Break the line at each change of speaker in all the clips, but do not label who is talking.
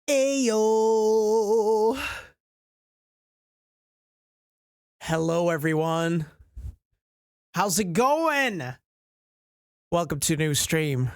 Ayo! Hello, everyone. How's it going? Welcome to a new stream.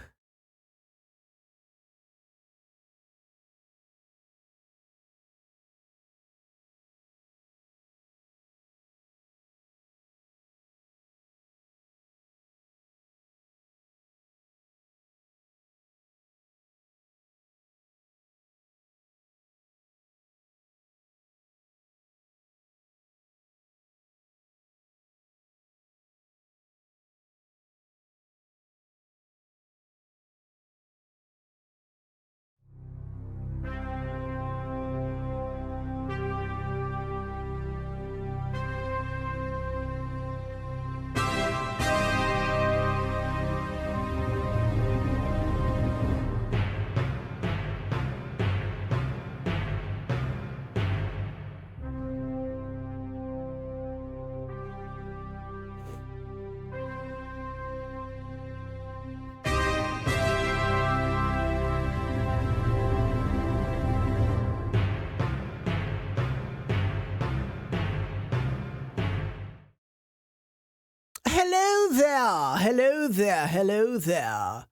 Hello there. Hello there. Hello there.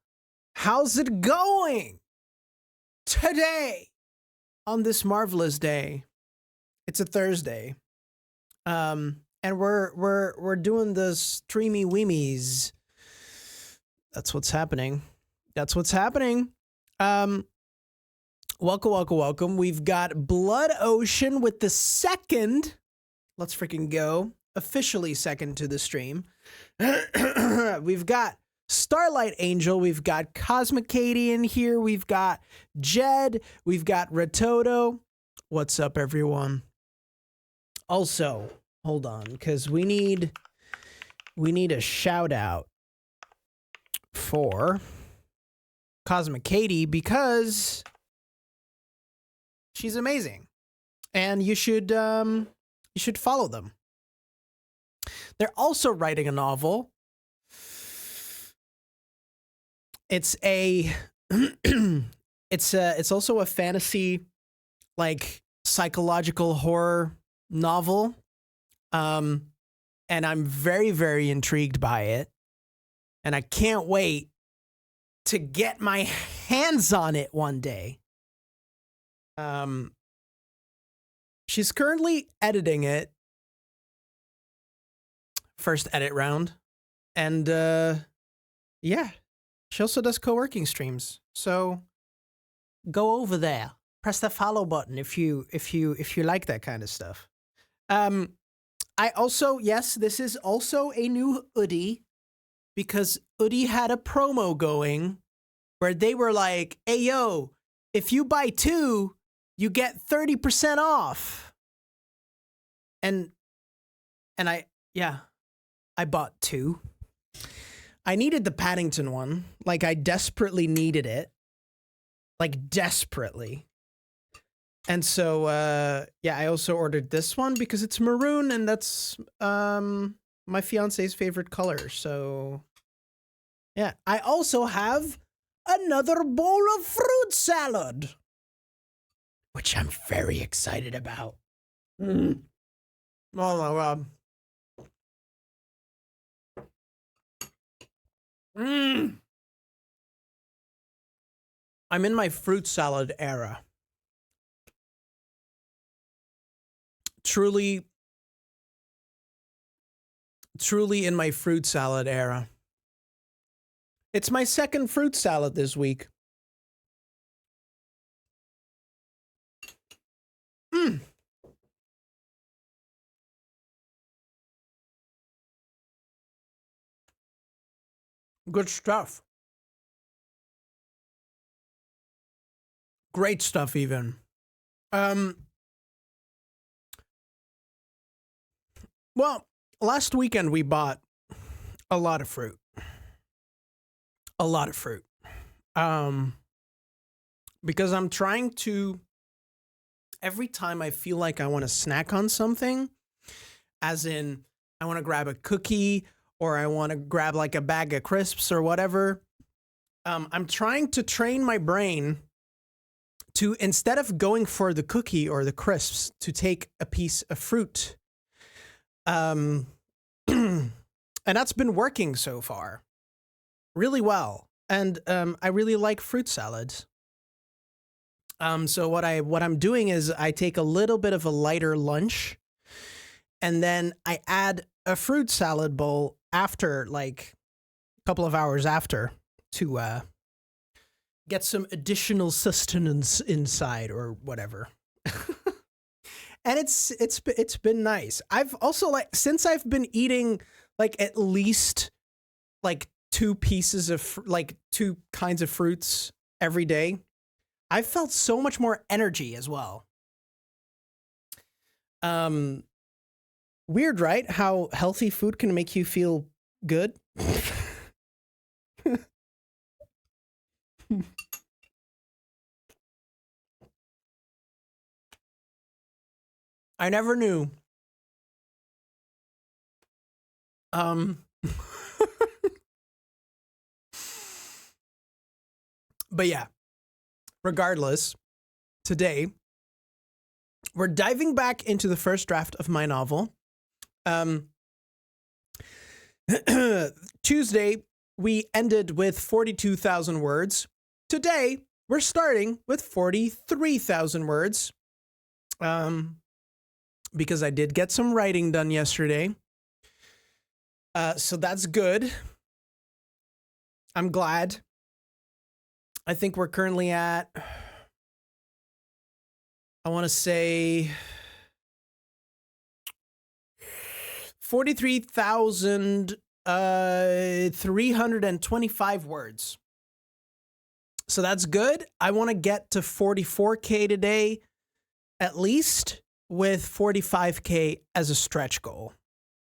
How's it going? Today, on this marvelous day, it's a Thursday. And we're doing the streamy weemies. That's what's happening. That's what's happening. Welcome. We've got Blood Ocean with the second. Let's freaking go. Officially second to the stream. We've got Starlight Angel. We've got Cosmic Katie in here. We've got Jed. We've got Ratoto. What's up, everyone? Also, hold on, because we need a shout out for Cosmic Katie because she's amazing, and you should follow them. They're also writing a novel. It's also a fantasy, like, psychological horror novel. And I'm very, very intrigued by it. And I can't wait to get my hands on it one day. She's currently editing it. First edit round. And yeah. She also does co-working streams. So go over there. Press the follow button if you like that kind of stuff. I also, yes, this is also a new hoodie because Hoodie had a promo going where they were like, hey yo, if you buy 2, you get 30% off. And I bought 2. I needed the Paddington one. Like, I desperately needed it. Like, desperately. And so, yeah, I also ordered this one because it's maroon, and that's my fiance's favorite color. So, yeah. I also have another bowl of fruit salad, which I'm very excited about. Oh, my God. I'm in my fruit salad era. Truly in my fruit salad era. It's my second fruit salad this week. Good stuff. Great stuff, even. Well, last weekend we bought a lot of fruit. Because I'm trying to, every time I feel like I want to snack on something, as in I want to grab a cookie or I want to grab like a bag of crisps or whatever, I'm trying to train my brain to, instead of going for the cookie or the crisps, to take a piece of fruit. And that's been working so far really well. And I really like fruit salads. So what I'm doing is I take a little bit of a lighter lunch, and then I add a fruit salad bowl after, like a couple of hours after, to get some additional sustenance inside or whatever. And it's been nice. I've also, like, since I've been eating like at least like two kinds of fruits every day, I've felt so much more energy as well. Weird, right? How healthy food can make you feel good. I never knew. But yeah, regardless, today we're diving back into the first draft of my novel. Tuesday, we ended with 42,000 words. Today, we're starting with 43,000 words. Because I did get some writing done yesterday. So that's good. I'm glad. I think we're currently at, I want to say, 43,325 words. So that's good. I want to get to 44K today, at least, with 45K as a stretch goal.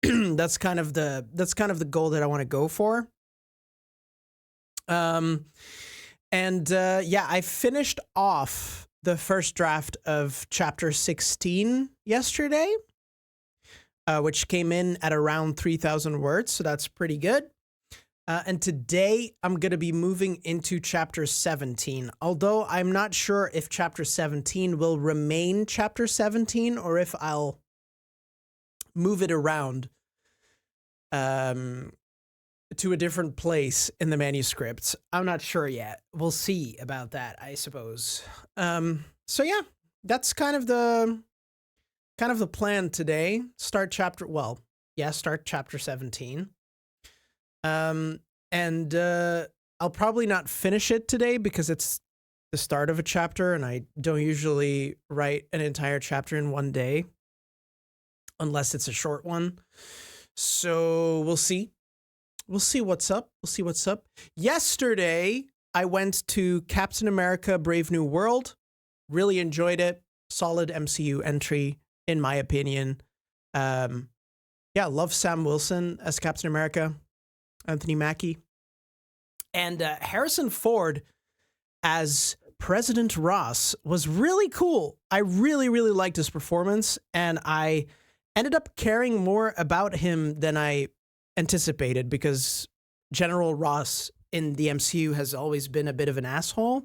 That's kind of the goal that I want to go for. I finished off the first draft of chapter 16 yesterday, which came in at around 3,000 words, so that's pretty good. And today I'm going to be moving into chapter 17, although I'm not sure if chapter 17 will remain chapter 17 or if I'll move it around to a different place in the manuscript. I'm not sure yet. We'll see about that, I suppose. So yeah, that's kind of the plan today. Start chapter 17. I'll probably not finish it today because it's the start of a chapter and I don't usually write an entire chapter in one day unless it's a short one. So we'll see. We'll see what's up. Yesterday, I went to Captain America Brave New World. Really enjoyed it. Solid MCU entry, in my opinion. Love Sam Wilson as Captain America. Anthony Mackie. And Harrison Ford as President Ross was really cool. I really, really liked his performance, and I ended up caring more about him than I anticipated because General Ross in the MCU has always been a bit of an asshole.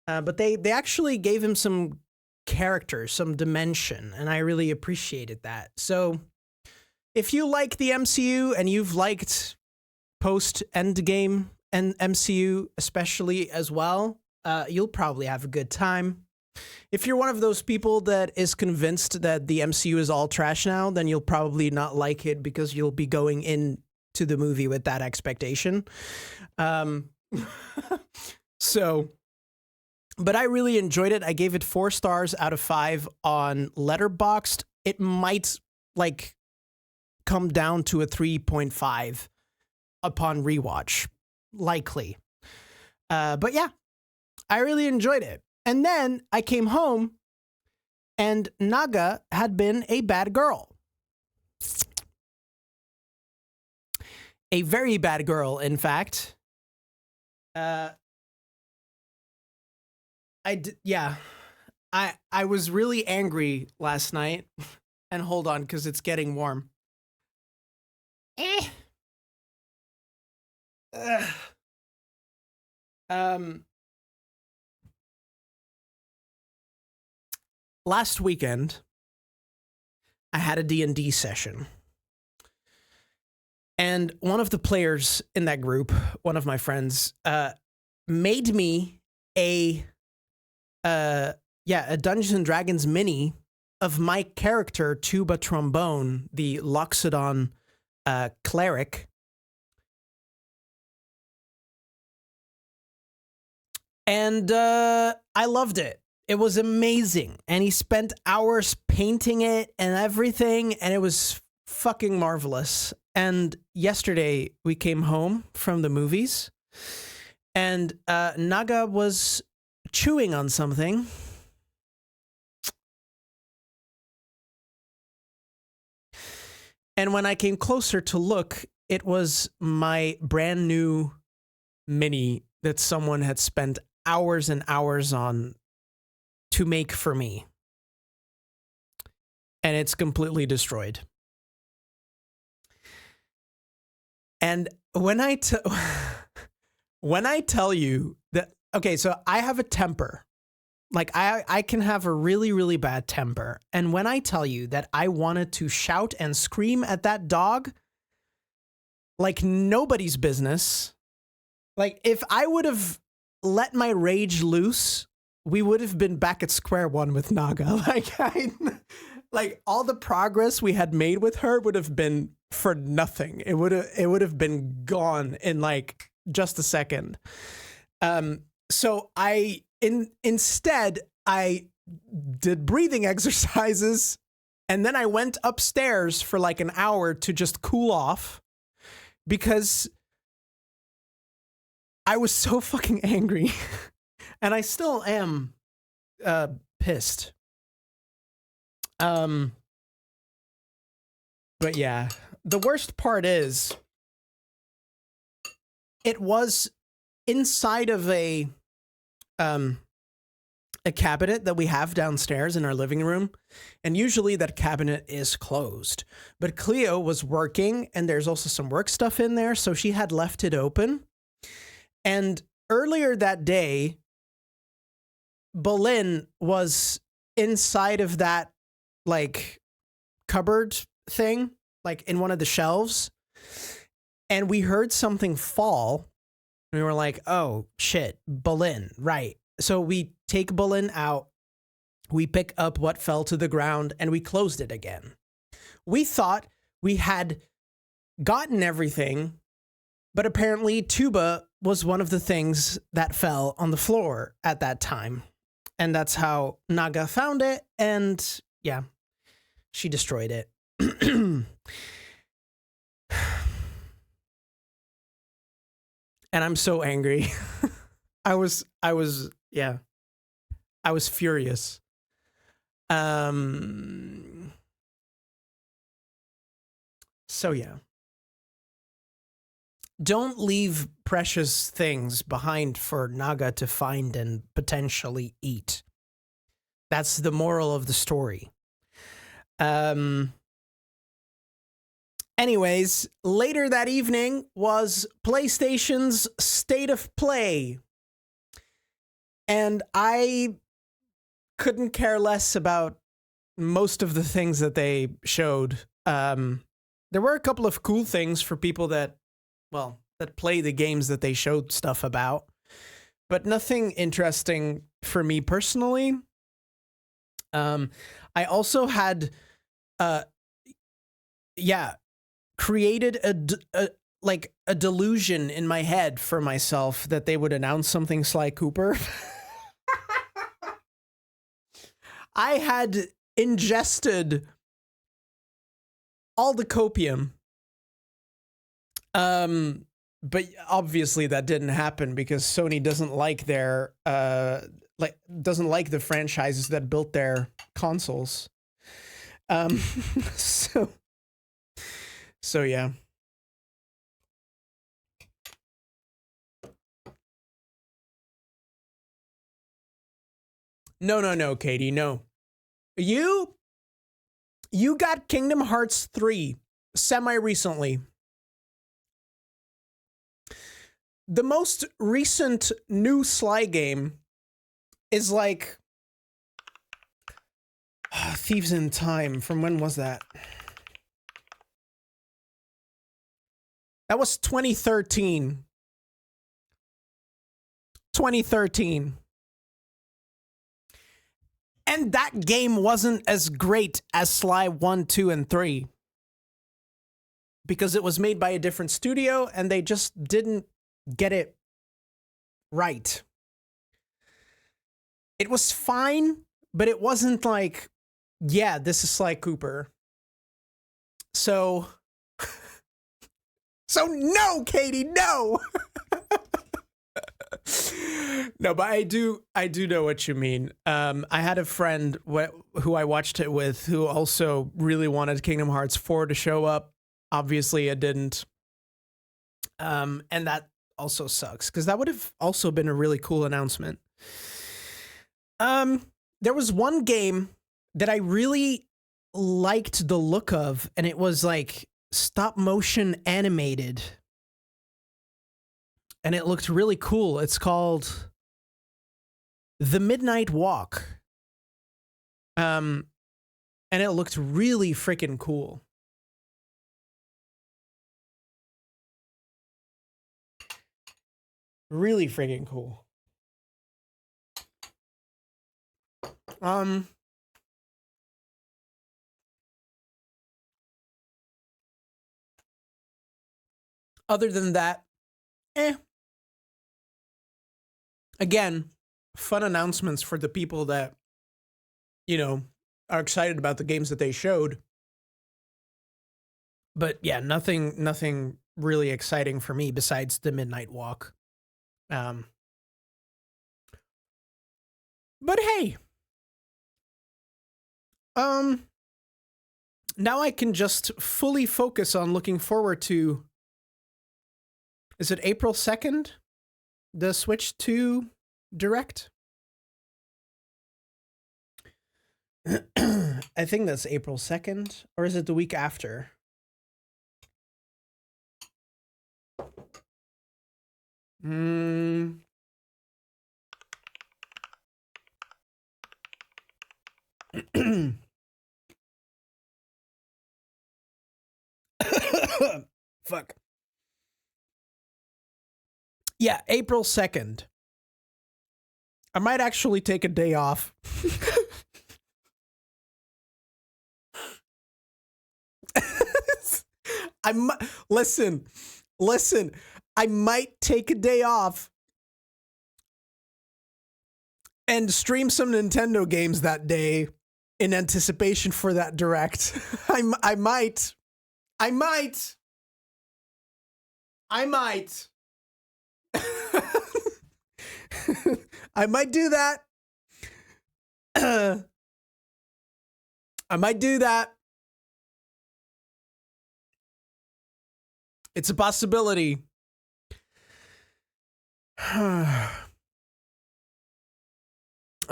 But they actually gave him some character, some dimension, and I really appreciated that. So if you like the MCU and you've liked post-Endgame and MCU especially as well, you'll probably have a good time. If you're one of those people that is convinced that the MCU is all trash now, then you'll probably not like it because you'll be going into the movie with that expectation. But I really enjoyed it. I gave it 4 stars out of 5 on Letterboxd. It might come down to a 3.5 upon rewatch, likely. But yeah, I really enjoyed it. And then I came home and Naga had been a bad girl. A very bad girl, in fact. I was really angry last night. And hold on, because it's getting warm. last weekend, I had a D&D session. And one of the players in that group, one of my friends, made me a Dungeons and Dragons mini of my character, Tuba Trombone, the Loxodon cleric. And I loved it. It was amazing. And he spent hours painting it and everything, and it was fucking marvelous. And yesterday we came home from the movies, and Naga was chewing on something. And when I came closer to look, it was my brand new mini that someone had spent hours and hours on to make for me. And it's completely destroyed. And when I tell you that, okay, so I have a temper. Like I can have a really, really bad temper. And when I tell you that I wanted to shout and scream at that dog like nobody's business, like if I would have let my rage loose, we would have been back at square one with Naga. Like all the progress we had made with her would have been for nothing. It would have been gone in like just a second. So instead I did breathing exercises, and then I went upstairs for like an hour to just cool off because I was so fucking angry. And I still am pissed. But yeah, the worst part is it was inside of a cabinet that we have downstairs in our living room, and usually that cabinet is closed. But Cleo was working, and there's also some work stuff in there, so she had left it open. And earlier that day, Boleyn was inside of that like cupboard thing, like in one of the shelves, and we heard something fall. We were like, oh shit, Boleyn, right. So we take Boleyn out, we pick up what fell to the ground, and we closed it again. We thought we had gotten everything, but apparently Tuba was one of the things that fell on the floor at that time. And that's how Naga found it, and yeah, she destroyed it. And I'm so angry. I was furious. So yeah. Don't leave precious things behind for Naga to find and potentially eat. That's the moral of the story. Anyways, later that evening was PlayStation's State of Play. And I couldn't care less about most of the things that they showed. There were a couple of cool things for people that play the games that they showed stuff about, but nothing interesting for me personally. I also had, created a delusion in my head for myself that they would announce something Sly Cooper. I had ingested all the copium. But obviously that didn't happen because Sony doesn't like their doesn't like the franchises that built their consoles. So yeah. No, Katie, no. You got Kingdom Hearts 3 semi-recently. The most recent new Sly game is like Thieves in Time. From when was that? That was 2013. 2013. And that game wasn't as great as Sly 1, 2, and 3. Because it was made by a different studio and they just didn't get it right. It was fine, but it wasn't like, yeah, this is Sly Cooper. So no, Katie, no. No, but I do know what you mean. I had a friend who I watched it with who also really wanted Kingdom Hearts 4 to show up. Obviously, it didn't. And that also sucks because that would have also been a really cool announcement. There was one game that I really liked the look of, and it was like stop motion animated. And it looked really cool. It's called The Midnight Walk. And it looked really freaking cool. Really freaking cool. Other than that, again, fun announcements for the people that, you know, are excited about the games that they showed. But yeah, nothing really exciting for me besides the Midnight Walk. But hey, now I can just fully focus on looking forward to, is it April 2nd? The Switch 2 Direct? I think that's April 2nd, or is it the week after? Fuck. Yeah, April 2nd. I might actually take a day off. Listen. I might take a day off and stream some Nintendo games that day in anticipation for that direct. I might. I might do that. I might do that. It's a possibility. I'm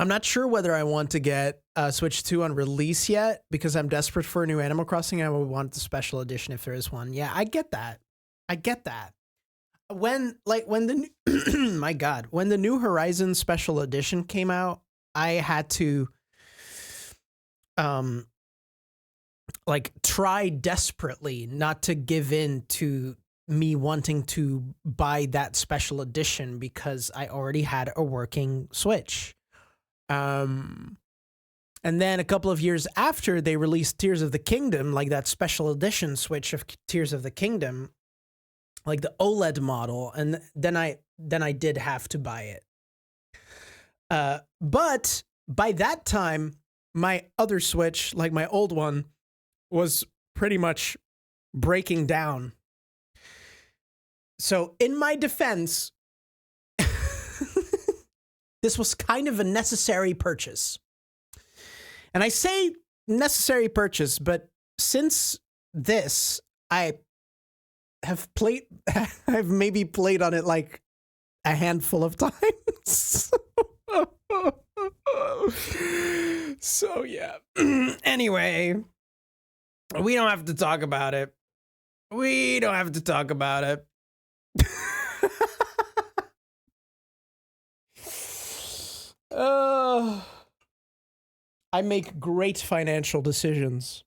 not sure whether I want to get Switch 2 on release yet because I'm desperate for a new Animal Crossing. I would want the special edition if there is one. Yeah, I get that. When the my God, when the New Horizons special edition came out, I had to try desperately not to give in to me wanting to buy that special edition because I already had a working Switch. And then a couple of years after they released Tears of the Kingdom, like that special edition Switch of Tears of the Kingdom, like the OLED model, and then I did have to buy it. But by that time, my other Switch, like my old one, was pretty much breaking down. So in my defense, this was kind of a necessary purchase. And I say necessary purchase, but since this, I've maybe played on it like a handful of times. So yeah. Anyway, we don't have to talk about it. I make great financial decisions.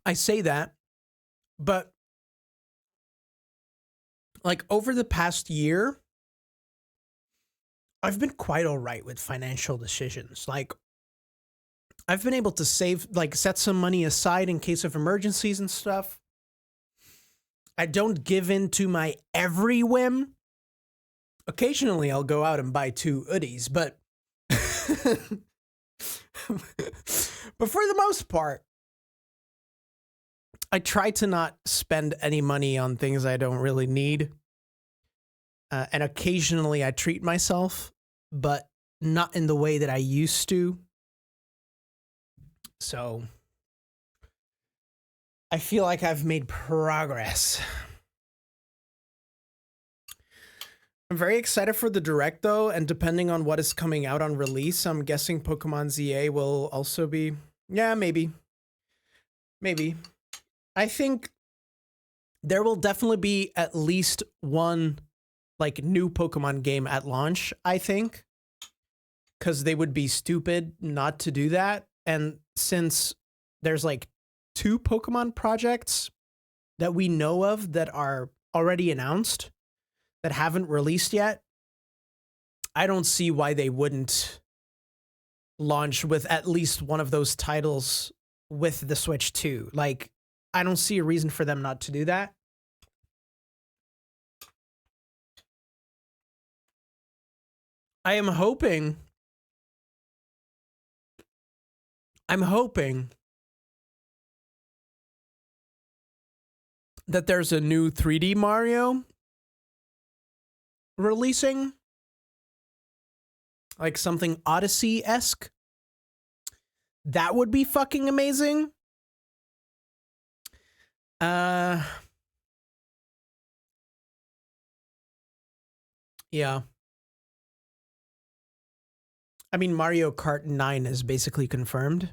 I say that, but like over the past year, I've been quite all right with financial decisions. Like, I've been able to save, like, set some money aside in case of emergencies and stuff. I don't give in to my every whim. Occasionally, I'll go out and buy 2 hoodies, but but for the most part, I try to not spend any money on things I don't really need. And occasionally I treat myself, but not in the way that I used to. So I feel like I've made progress. I'm very excited for the Direct, though, and depending on what is coming out on release, I'm guessing Pokemon ZA will also be... Yeah, maybe. Maybe. I think there will definitely be at least one, like, new Pokemon game at launch, I think. Because they would be stupid not to do that. And since there's, like, 2 Pokemon projects that we know of that are already announced, that haven't released yet, I don't see why they wouldn't launch with at least one of those titles with the Switch 2. Like, I don't see a reason for them not to do that. I'm hoping that there's a new 3D Mario releasing, like something Odyssey-esque. That would be fucking amazing. Yeah. I mean, Mario Kart 9 is basically confirmed,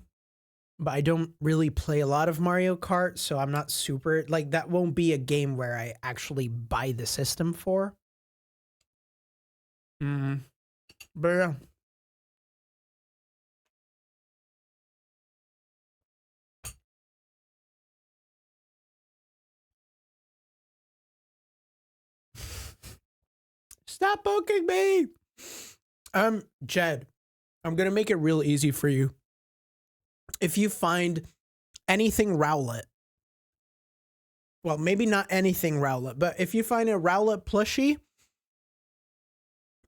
but I don't really play a lot of Mario Kart, so I'm not super, like, that won't be a game where I actually buy the system for. But yeah. Stop poking me! Jed, I'm gonna make it real easy for you. If you find anything Rowlet, well, maybe not anything Rowlet, but if you find a Rowlet plushie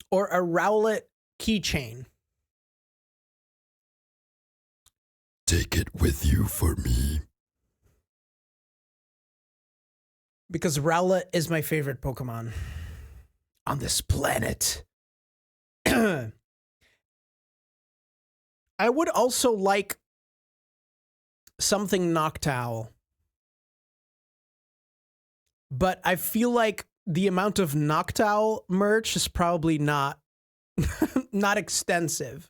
or a Rowlet keychain,
take it with you for me.
Because Rowlet is my favorite Pokemon on this planet. I would also like something Noctowl. But I feel like the amount of Noctowl merch is probably not not extensive.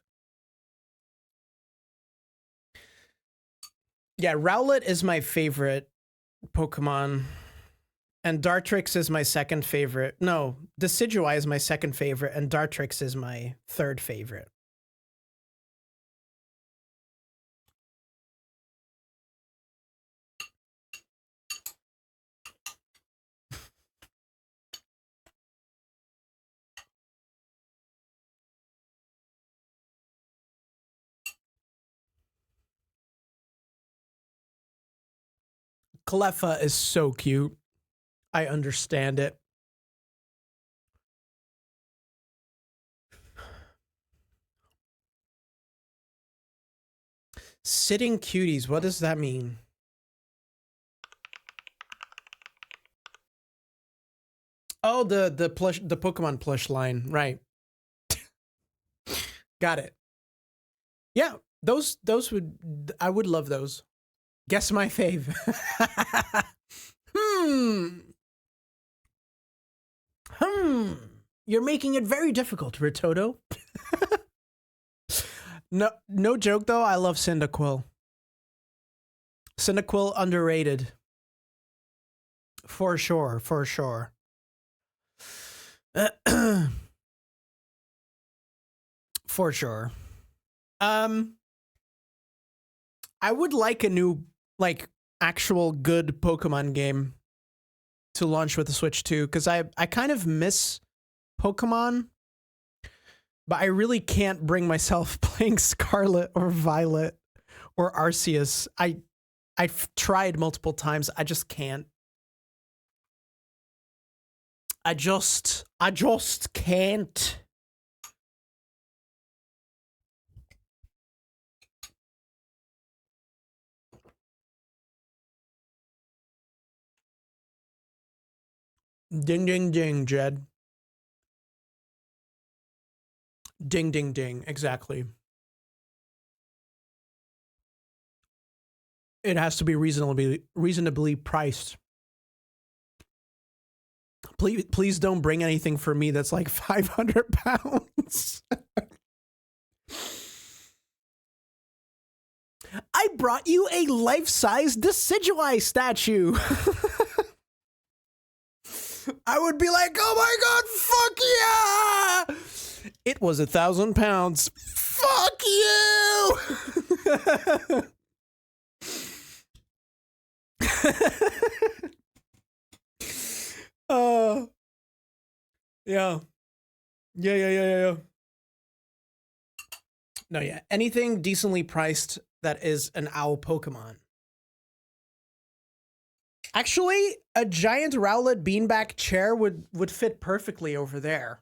Yeah, Rowlet is my favorite Pokemon. And Dartrix is my second favorite. No, Decidueye is my second favorite, and Dartrix is my third favorite. Cleffa is so cute. I understand it. Sitting cuties, what does that mean? Oh, the Pokemon plush line, right. Got it. Yeah, those would, I would love those. Guess my fave. You're making it very difficult, Ritoto. No joke though, I love Cyndaquil. Cynical underrated. For sure, for sure. For sure. I would like a new, like, actual good Pokemon game to launch with the Switch 2, because I kind of miss Pokemon, but I really can't bring myself playing Scarlet or Violet or Arceus. I've tried multiple times. I just can't. I just can't. Ding, ding, ding, Jed. Ding, ding, ding. Exactly. It has to be reasonably priced. Please don't bring anything for me that's like 500 pounds. I brought you a life-size Decidueye statue. I would be like, oh my god, fuck yeah! It was 1,000 pounds. Fuck you! Yeah. Yeah. No, yeah. Anything decently priced that is an owl Pokemon. Actually, a giant Rowlet beanbag chair would fit perfectly over there.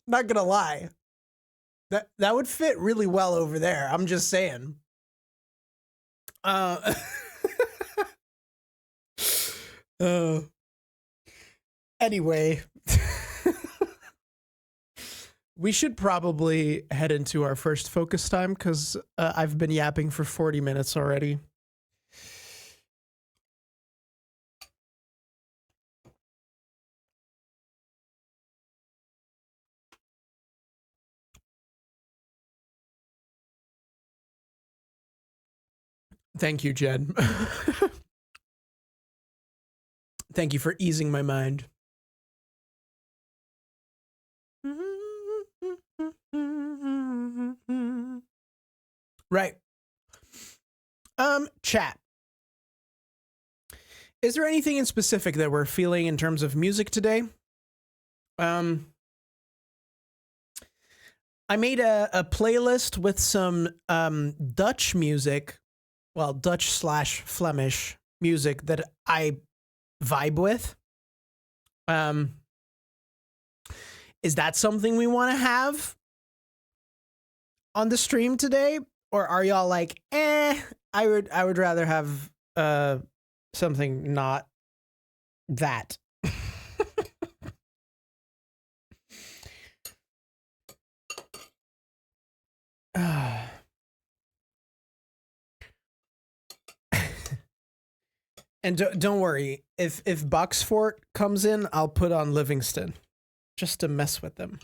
Not gonna lie. That would fit really well over there. I'm just saying. Anyway, we should probably head into our first focus time, because I've been yapping for 40 minutes already. Thank you, Jed. Thank you for easing my mind. Right. Chat. Is there anything in specific that we're feeling in terms of music today? I made a playlist with some Dutch music, well, Dutch/Flemish music that I vibe with. Is that something we want to have on the stream today, or are y'all like, I would rather have something not that? And don't worry, if Bucksfort comes in, I'll put on Livingston just to mess with them.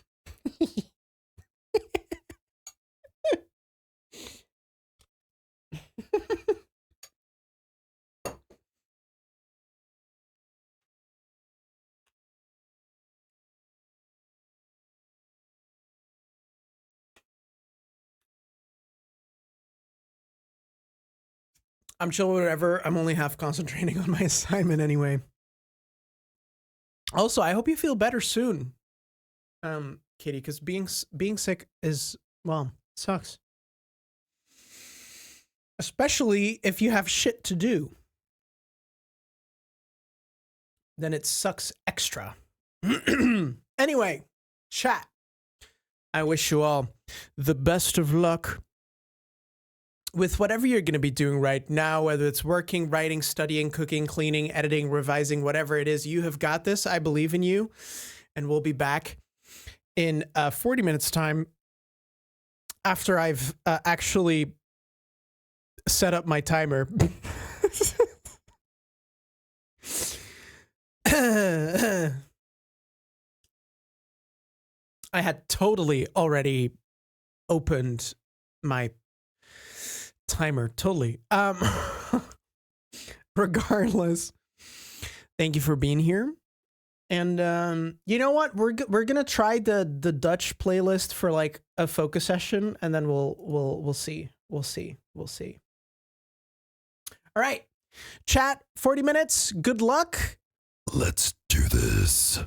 I'm chill with whatever. I'm only half concentrating on my assignment anyway. Also, I hope you feel better soon, Katie, because being sick is, well, sucks. Especially if you have shit to do. Then it sucks extra. Anyway, chat. I wish you all the best of luck with whatever you're going to be doing right now, whether it's working, writing, studying, cooking, cleaning, editing, revising, whatever it is. You have got this. I believe in you. And we'll be back in 40 minutes time after I've actually set up my timer. I had totally already opened my timer. Totally. Regardless, thank you for being here. And you know what? We're gonna try the Dutch playlist for like a focus session, and then we'll see. We'll see. All right, chat. 40 minutes. Good luck.
Let's do this.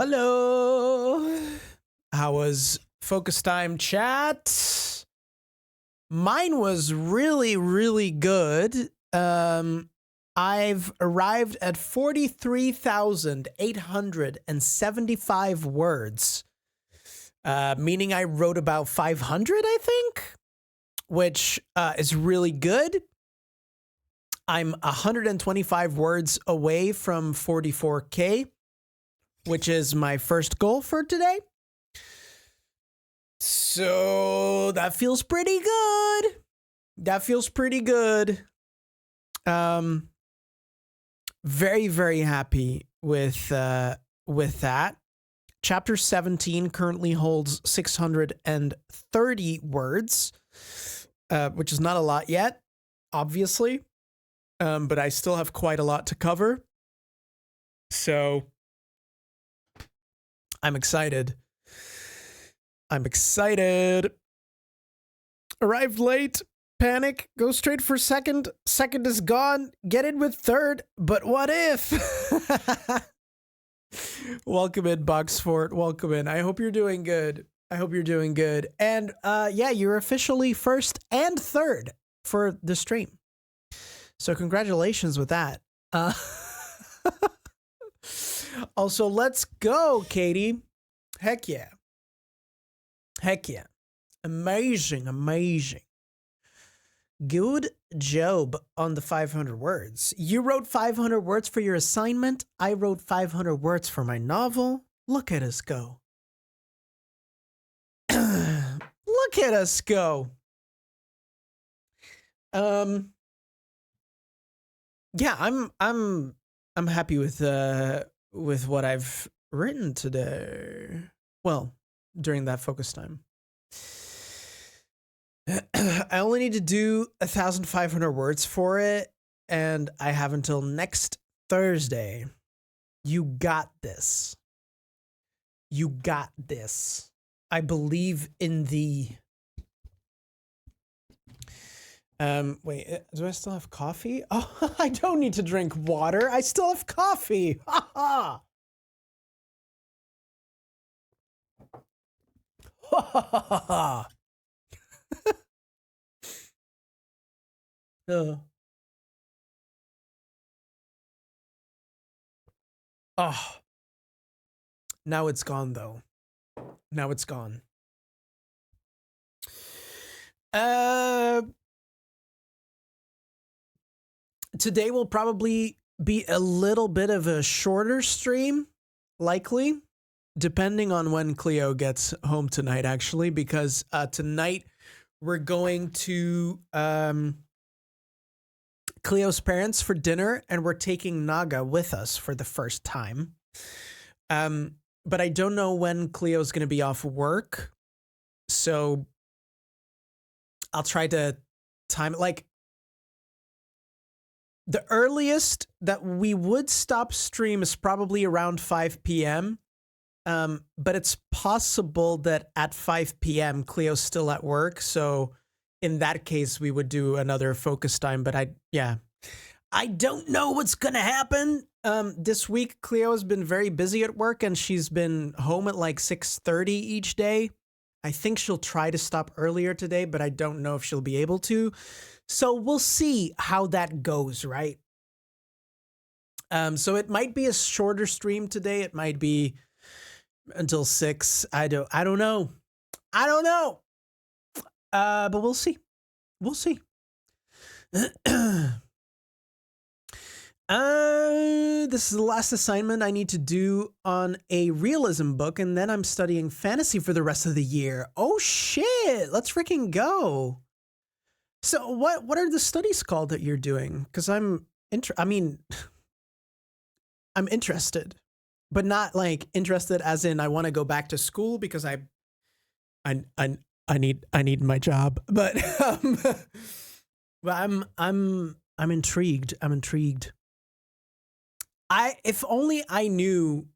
Hello. How was focus time chat? Mine was really, really good. I've arrived at 43,875 words, meaning I wrote about 500, I think, which is really good. I'm 125 words away from 44K, which is my first goal for today. So that feels pretty good. Very, very happy with that. Chapter 17 currently holds 630 words, which is not a lot yet, obviously. But I still have quite a lot to cover. So I'm excited. Arrived late. Panic. Go straight for second. Second is gone. Get in with third. But what if? Welcome in, Boxfort. Welcome in. I hope you're doing good. And yeah, you're officially first and third for the stream. So congratulations with that. Also, let's go, Katie. Heck yeah. Amazing. Good job on the 500 words. You wrote 500 words for your assignment. I wrote 500 words for my novel. Look at us go. Yeah, I'm happy with what I've written today. Well, during that focus time. I only need to do 1,500 words for it, and I have until next Thursday. You got this. I believe in the... wait, do I still have coffee? Oh, I don't need to drink water. I still have coffee. Ha ha. Ha ha ha ha. Oh, now it's gone though. Today will probably be a little bit of a shorter stream, likely, depending on when Cleo gets home tonight, actually, because tonight we're going to Cleo's parents for dinner, and we're taking Naga with us for the first time. But I don't know when Cleo's going to be off work, so I'll try to time it. Like, the earliest that we would stop stream is probably around 5 p.m., but it's possible that at 5 p.m. Cleo's still at work, so in that case, we would do another focus time, but I don't know what's going to happen. This week, Cleo has been very busy at work, and she's been home at like 6:30 each day. I think she'll try to stop earlier today, but I don't know if she'll be able to. So we'll see how that goes, right? So it might be a shorter stream today. It might be until 6. I don't know. But we'll see. This is the last assignment I need to do on a realism book, and then I'm studying fantasy for the rest of the year. Oh shit, let's freaking go. So what are the studies called that you're doing? Because I'm interested, but not like interested as in I want to go back to school because I need my job, but I'm intrigued. If only I knew,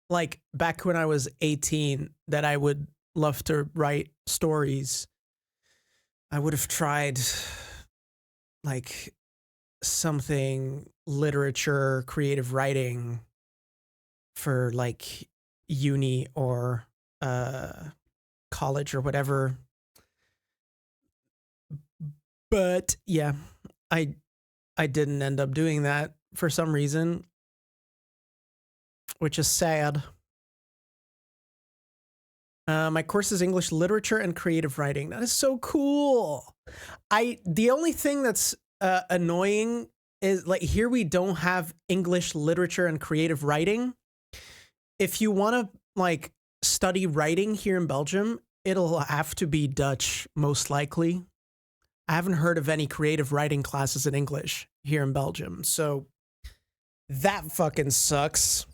like back when I was 18, that I would love to write stories, I would have tried like something literature, creative writing for like uni or uh, college or whatever. But yeah, I I didn't end up doing that for some reason, which is sad. My course is English literature and creative writing. That is so cool. The only thing that's annoying is like here we don't have English literature and creative writing. If you want to like study writing here in Belgium, it'll have to be Dutch most likely. I haven't heard of any creative writing classes in English here in Belgium, so that fucking sucks.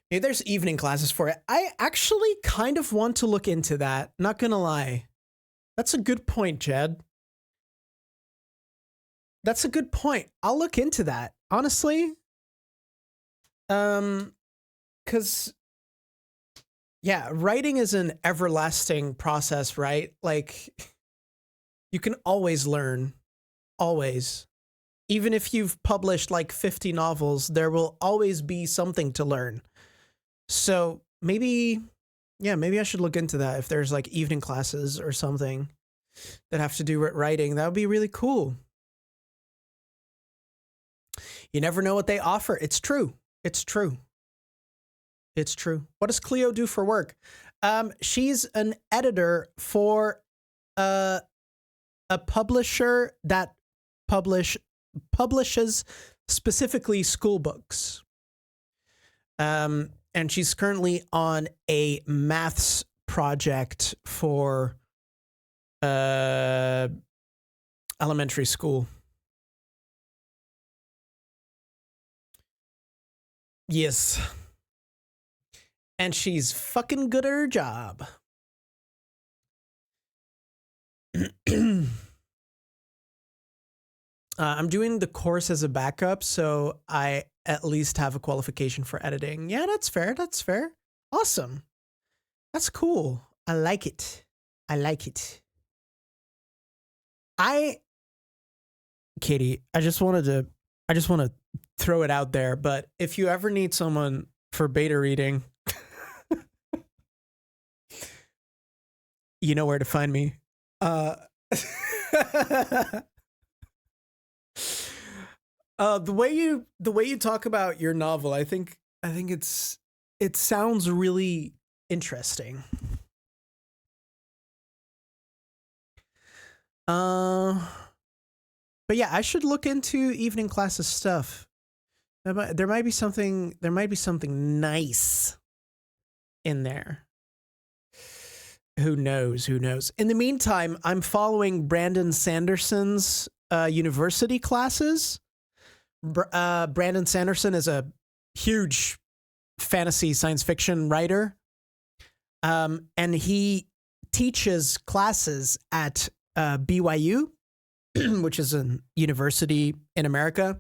Maybe there's evening classes for it. I actually kind of want to look into that. Not gonna lie. That's a good point, Jed. That's a good point. I'll look into that. Honestly. Cause yeah, writing is an everlasting process, right? Like you can always learn. Always. Even if you've published like 50 novels, there will always be something to learn. So maybe, yeah, maybe I should look into that if there's like evening classes or something that have to do with writing. That would be really cool. You never know what they offer. It's true. It's true. It's true. What does Cleo do for work? She's an editor for a publisher that publishes specifically school books. And she's currently on a maths project for elementary school. Yes. And she's fucking good at her job. I'm doing the course as a backup, so I at least have a qualification for editing. Yeah, that's fair. That's fair. Awesome. That's cool. I like it. I like it. Katie, I just want to throw it out there, but if you ever need someone for beta reading, you know where to find me. The way you talk about your novel, I think it sounds really interesting. But yeah, I should look into evening classes stuff. There might be something nice in there. Who knows? Who knows? In the meantime, I'm following Brandon Sanderson's university classes. Brandon Sanderson is a huge fantasy science fiction writer. And he teaches classes at BYU, which is a university in America.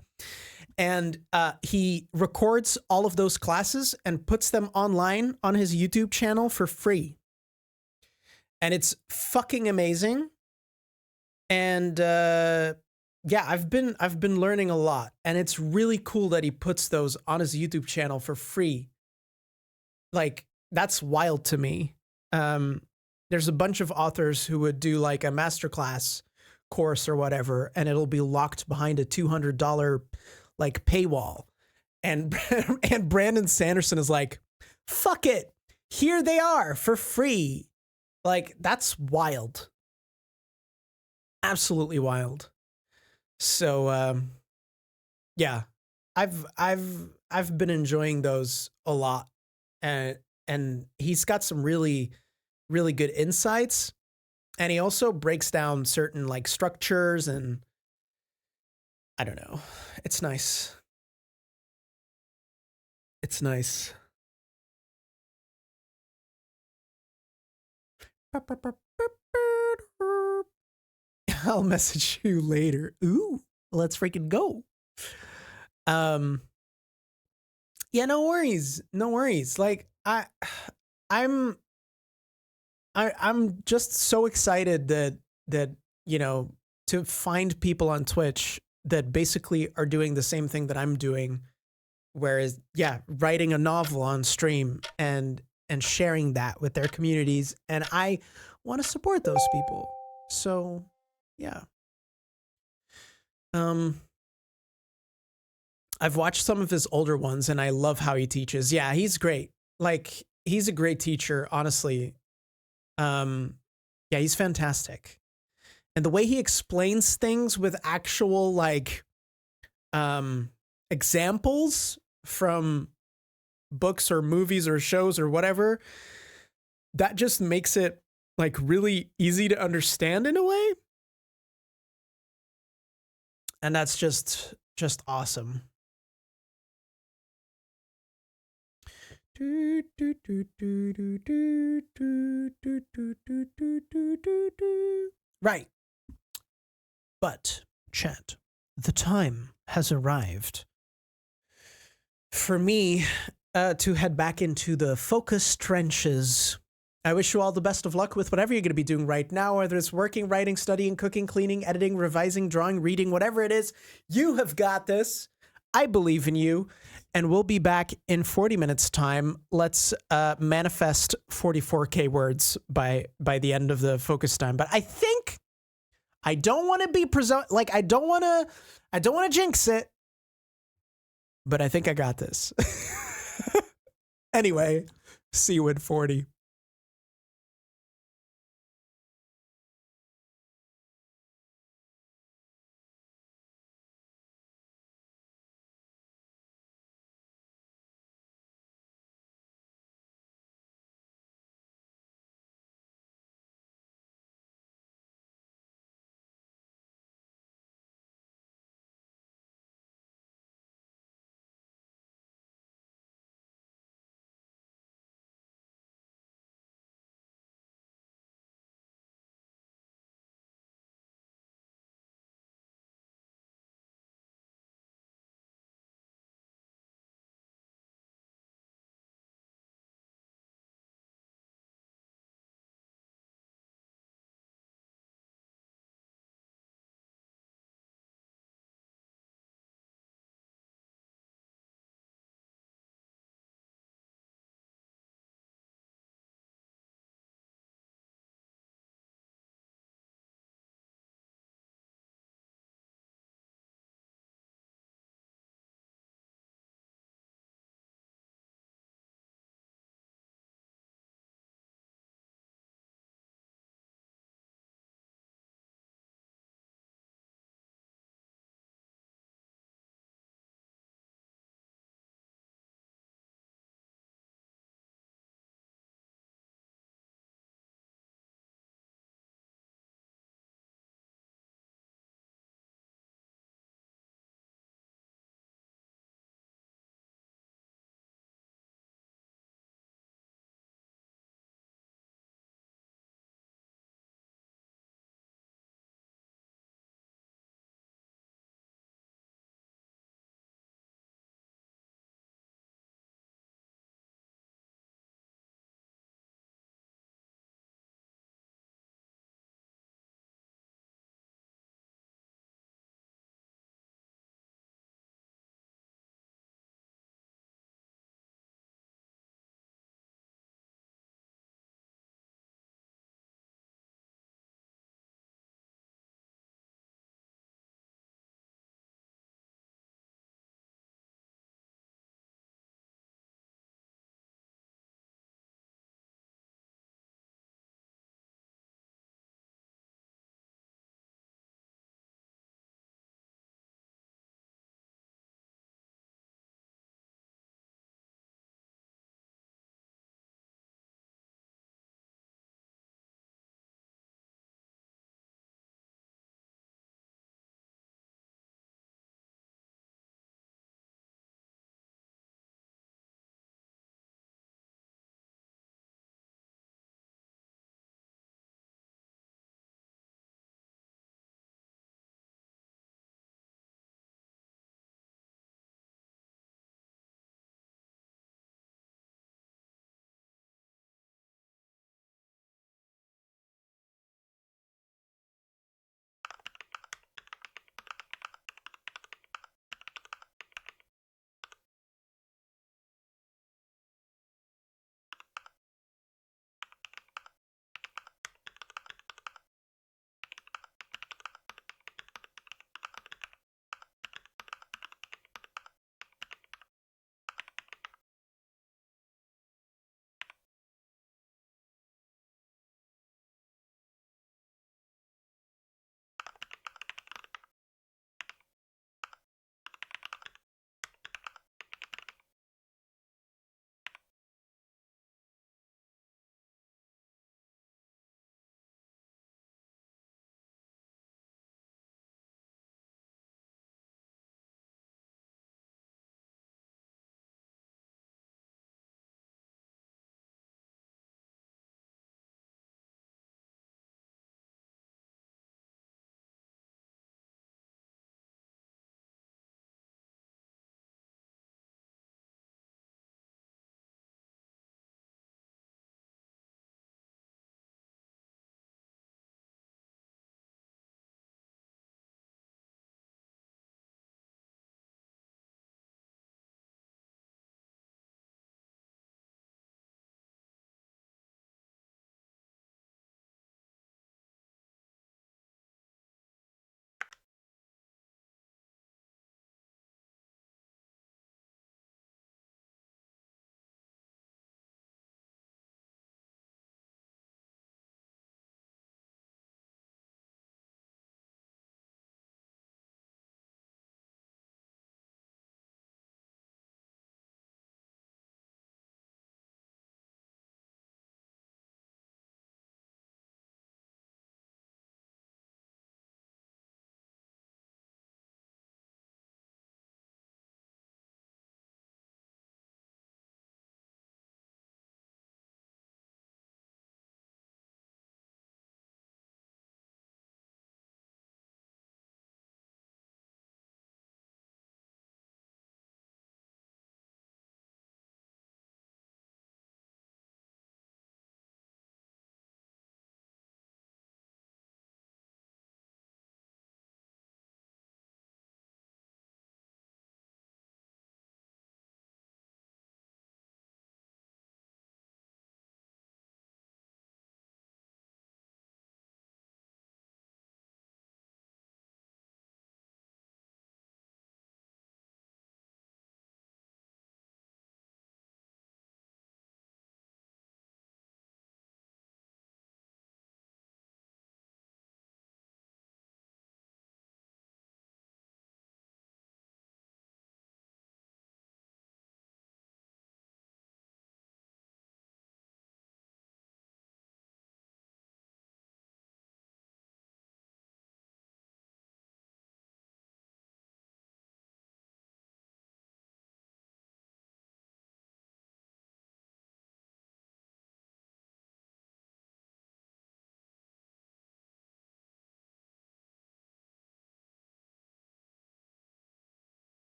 And he records all of those classes and puts them online on his YouTube channel for free. And it's fucking amazing. And yeah, I've been learning a lot, and it's really cool that he puts those on his YouTube channel for free. Like that's wild to me. There's a bunch of authors who would do like a masterclass course or whatever, and it'll be locked behind a $200 like paywall. And and Brandon Sanderson is like, fuck it, here they are for free. Like that's wild. Absolutely wild. So yeah, I've been enjoying those a lot, and he's got some really good insights, and he also breaks down certain like structures, and I don't know, it's nice. It's nice. I'll message you later. Ooh, let's freaking go. Yeah, no worries. No worries. Like I'm just so excited that you know, to find people on Twitch that basically are doing the same thing that I'm doing Whereas, yeah, writing a novel on stream and sharing that with their communities, and I want to support those people. So, yeah. Um, I've watched some of his older ones, and I love how he teaches. Yeah, he's great. Like, he's a great teacher, honestly. Um, yeah, he's fantastic. And the way he explains things with actual like um examples from books or movies or shows or whatever, that just makes it like really easy to understand in a way. And that's just awesome. Right. But, chat, the time has arrived for me to head back into the focus trenches. I wish you all the best of luck with whatever you're going to be doing right now, whether it's working, writing, studying, cooking, cleaning, editing, revising, drawing, reading, whatever it is. You have got this. I believe in you. And we'll be back in 40 minutes time. Let's manifest 44K words by the end of the focus time. But I think I don't want to be like I don't want to jinx it. But I think I got this. Anyway, see you in 40.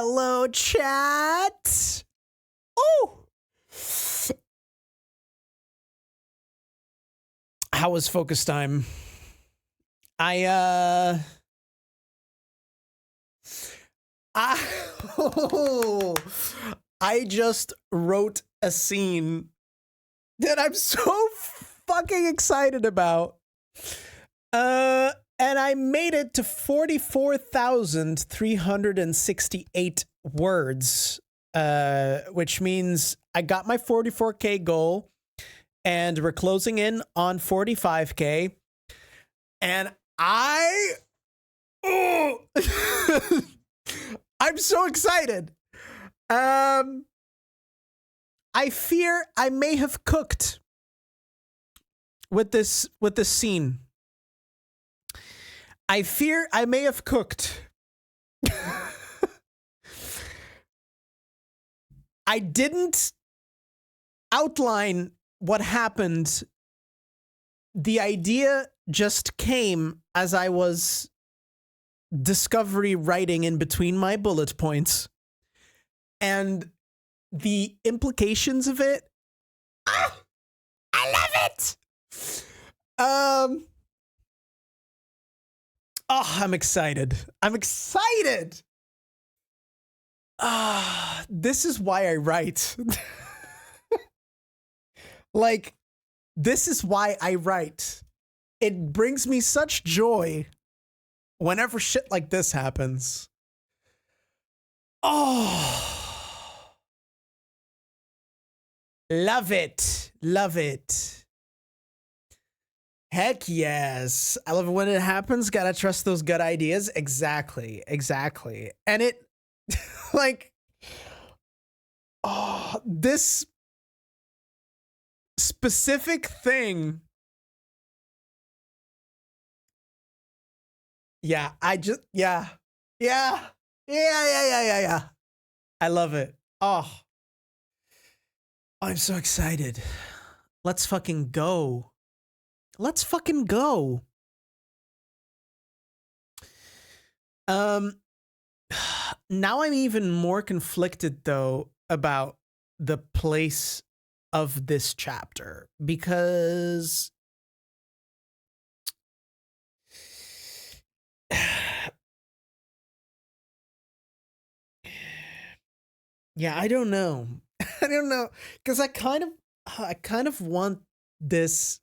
Hello, chat. Oh, how was focus time? I I just wrote a scene that I'm so fucking excited about. And I made it to 44,368 words, which means I got my 44K goal, and we're closing in on 45K. And oh, I'm so excited. I fear I may have cooked with this scene. I fear I may have cooked. I didn't outline what happened. The idea just came as I was discovery writing in between my bullet points. And the implications of it, I love it. Oh, I'm excited. I'm excited. This is why I write. Like, this is why I write. It brings me such joy whenever shit like this happens. Oh, love it. Love it. Heck yes. I love it when it happens. Gotta trust those gut ideas. Exactly. Exactly. And it, like, oh, this specific thing. Yeah, yeah. I love it. Oh, I'm so excited. Let's fucking go. Let's fucking go. Now I'm even more conflicted though about the place of this chapter, because yeah, I don't know. I don't know, because I kind of want this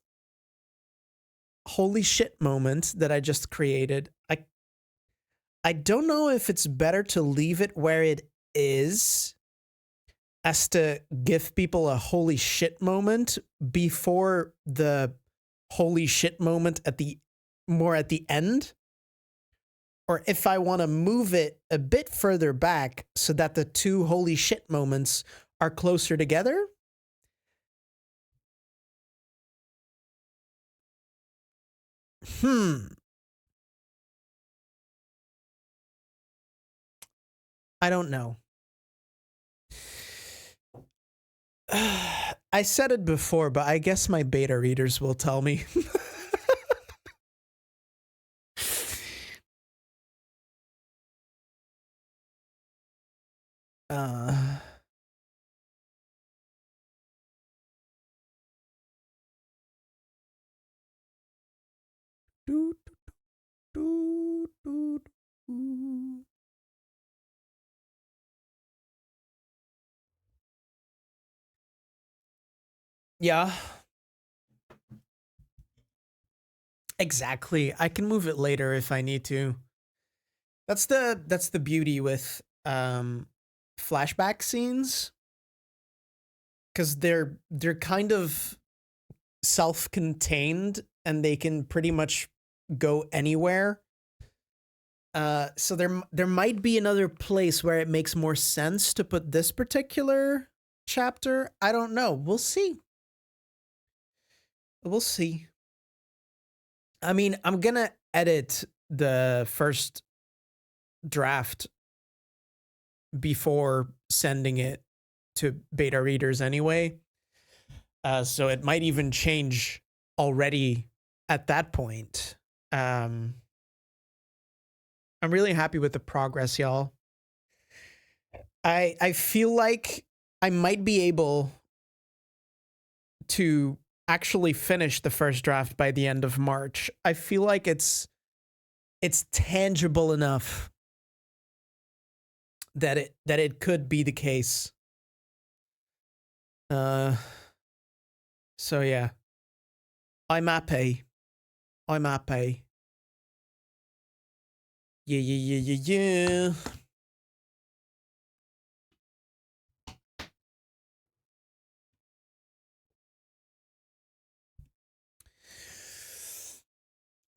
holy shit moment that I just created. I don't know if it's better to leave it where it is, as to give people a holy shit moment before the holy shit moment at the end, or if I want to move it a bit further back so that the two holy shit moments are closer together. I don't know. I said it before, but I guess my beta readers will tell me. Yeah. Exactly. I can move it later if I need to. That's the beauty with flashback scenes, cuz they're kind of self-contained and they can pretty much go anywhere. So there might be another place where it makes more sense to put this particular chapter. I don't know. We'll see. We'll see. I mean, I'm gonna edit the first draft before sending it to beta readers anyway. So it might even change already at that point. I'm really happy with the progress, y'all. I feel like I might be able to actually finish the first draft by the end of March. I feel like it's tangible enough that it could be the case. So yeah. I'm happy. I'm happy. Yeah.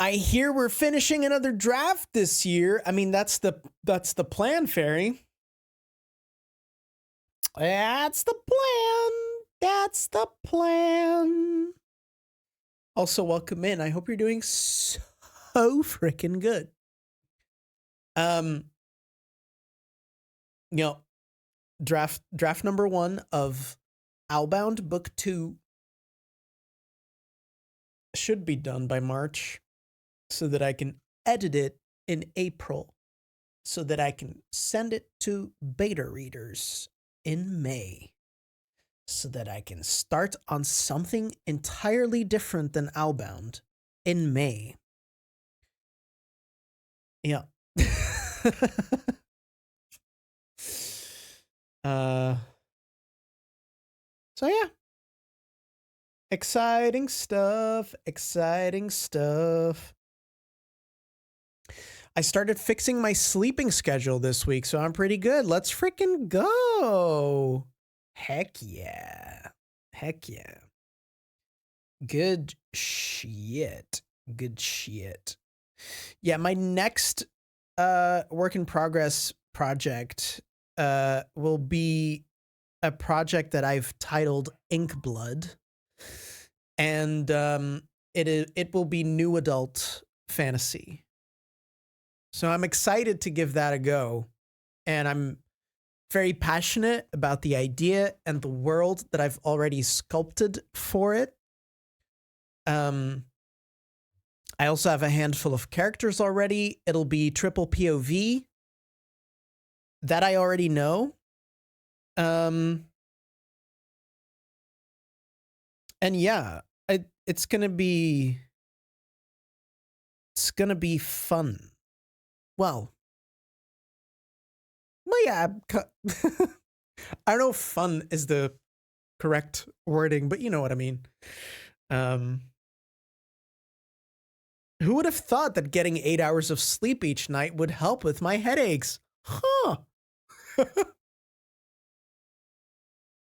I hear we're finishing another draft this year. I mean, that's the plan, Fairy. That's the plan. That's the plan. Also, welcome in. I hope you're doing so freaking good. You know, draft number 1 of Owlbound Book 2 should be done by March so that I can edit it in April so that I can send it to beta readers in May so that I can start on something entirely different than Owlbound in May. Yeah. So yeah. Exciting stuff. I started fixing my sleeping schedule this week, so I'm pretty good. Let's freaking go. Heck yeah. Good shit. Yeah, my next work in progress project will be a project that I've titled Inkblood. And it will be new adult fantasy. So I'm excited to give that a go. And I'm very passionate about the idea and the world that I've already sculpted for it. I also have a handful of characters already. It'll be triple POV. That I already know. And yeah, it's gonna be fun. Well, yeah, I don't know if fun is the correct wording, but you know what I mean. Who would have thought that getting 8 hours of sleep each night would help with my headaches? Huh.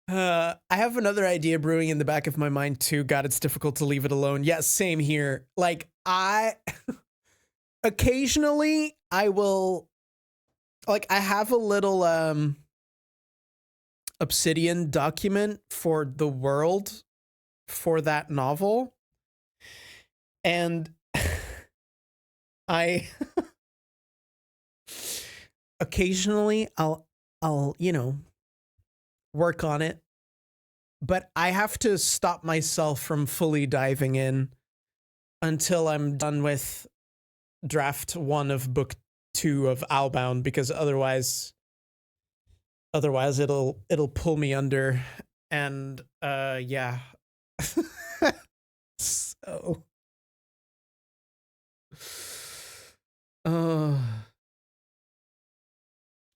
I have another idea brewing in the back of my mind too. God, it's difficult to leave it alone. Yeah, same here. Like occasionally I will, like, I have a little Obsidian document for the world for that novel. And I occasionally I'll work on it, but I have to stop myself from fully diving in until I'm done with draft 1 of book 2 of Owlbound, because otherwise it'll pull me under. And yeah. So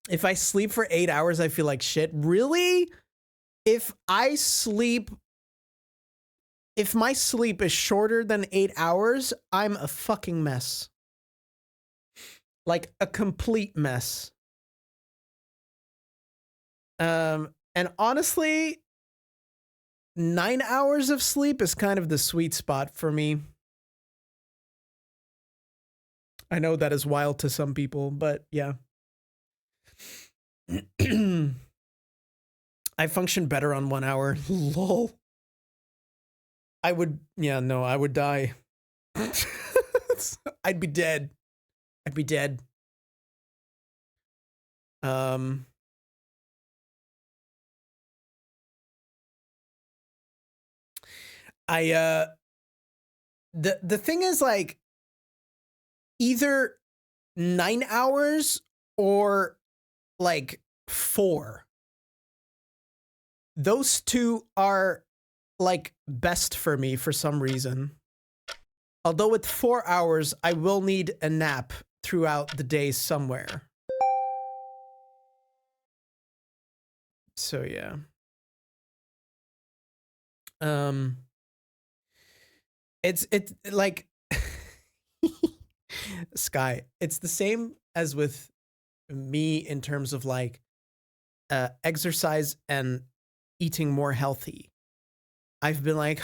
if I sleep for 8 hours, I feel like shit. Really? If my sleep is shorter than 8 hours, I'm a fucking mess. Like a complete mess. And honestly, 9 hours of sleep is kind of the sweet spot for me. I know that is wild to some people, but yeah. I function better on 1 hour. Lol. I would die. I'd be dead. The thing is, like, either 9 hours or like 4. Those two are like best for me for some reason. Although with 4 hours, I will need a nap throughout the day somewhere. So yeah. It's like Sky. It's the same as with me in terms of like exercise and eating more healthy. I've been like,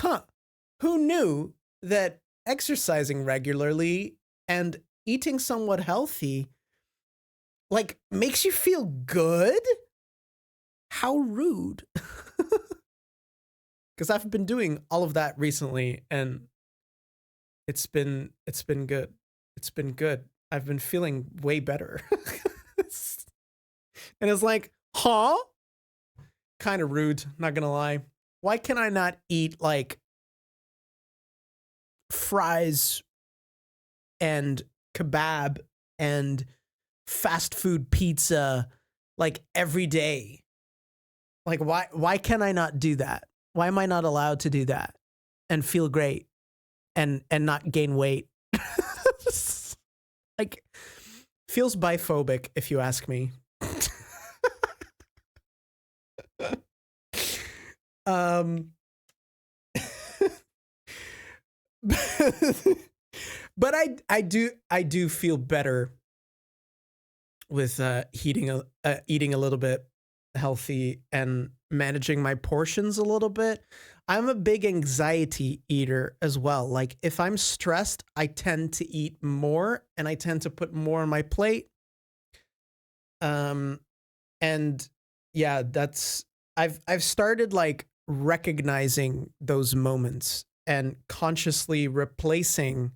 who knew that exercising regularly and eating somewhat healthy like makes you feel good? How rude. Because I've been doing all of that recently and it's been good. It's been good. I've been feeling way better. And it's like, huh? Kind of rude, not gonna lie. Why can I not eat like fries and kebab and fast food pizza like every day? Like why can I not do that? Why am I not allowed to do that and feel great and not gain weight? Like feels biphobic if you ask me. But I do feel better with eating a little bit healthy and managing my portions a little bit. I'm a big anxiety eater as well. Like if I'm stressed, I tend to eat more and I tend to put more on my plate. And yeah, I've started like recognizing those moments and consciously replacing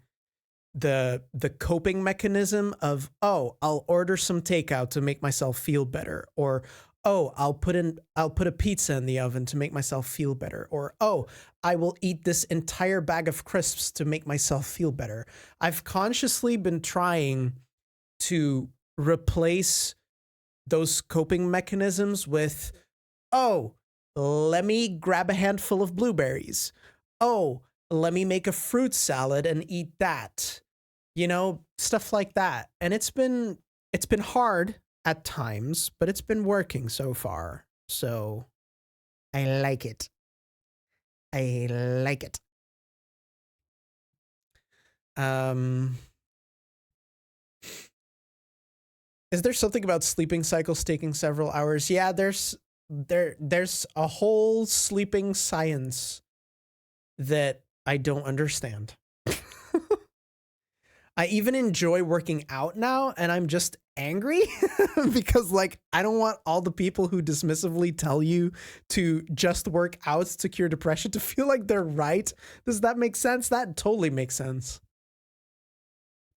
the coping mechanism of, oh, I'll order some takeout to make myself feel better, or oh, I'll put a pizza in the oven to make myself feel better, or oh, I will eat this entire bag of crisps to make myself feel better. I've consciously been trying to replace those coping mechanisms with, oh, let me grab a handful of blueberries. Oh, let me make a fruit salad and eat that. You know, stuff like that. And it's been hard at times, but it's been working so far. So I like it. I like it. Is there something about sleeping cycles taking several hours? Yeah, there's a whole sleeping science that I don't understand. I even enjoy working out now, and I'm just angry because like I don't want all the people who dismissively tell you to just work out to cure depression to feel like they're right. Does that make sense? That totally makes sense.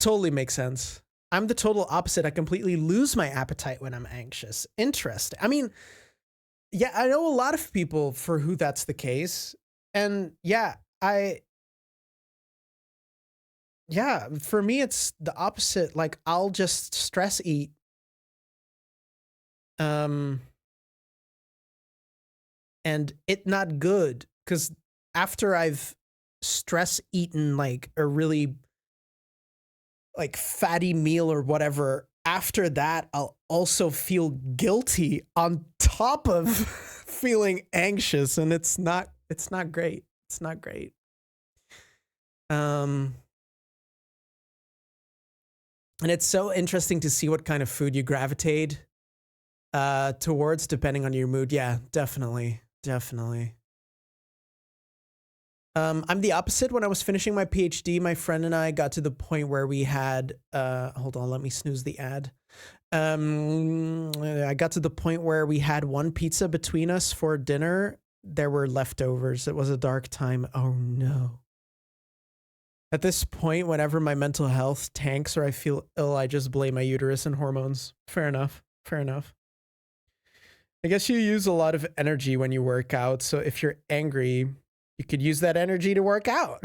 Totally makes sense. I'm the total opposite. I completely lose my appetite when I'm anxious. Interesting. I mean, yeah, I know a lot of people for who that's the case. And yeah, for me, it's the opposite. Like I'll just stress eat. And it not good because after I've stress eaten like a really like fatty meal or whatever, after that, I'll also feel guilty on top of feeling anxious. And it's not great. It's not great. And it's so interesting to see what kind of food you gravitate towards depending on your mood. Yeah, definitely. I'm the opposite. When I was finishing my PhD, my friend and I got to the point where we had hold on, let me snooze the ad. I got to the point where we had one pizza between us for dinner. There were leftovers. It was a dark time. Oh no. At this point, whenever my mental health tanks or I feel ill, I just blame my uterus and hormones. Fair enough. I guess you use a lot of energy when you work out. So if you're angry, you could use that energy to work out.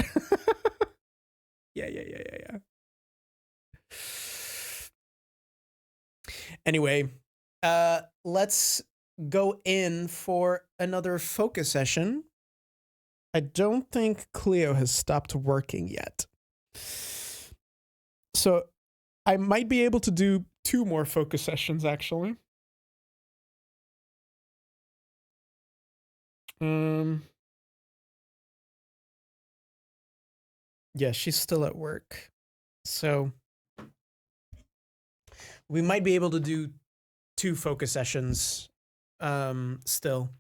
Yeah. Anyway, Let's go in for another focus session. I don't think Cleo has stopped working yet. So I might be able to do 2 more focus sessions, actually. Yeah, she's still at work. So we might be able to do 2 focus sessions still.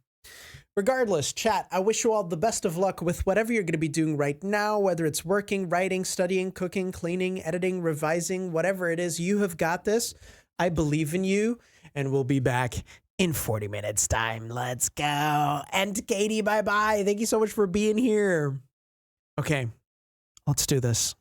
Regardless, chat, I wish you all the best of luck with whatever you're going to be doing right now, whether it's working, writing, studying, cooking, cleaning, editing, revising, whatever it is, you have got this. I believe in you, and we'll be back in 40 minutes time. Let's go. And Katie, bye-bye. Thank you so much for being here. Okay, let's do this.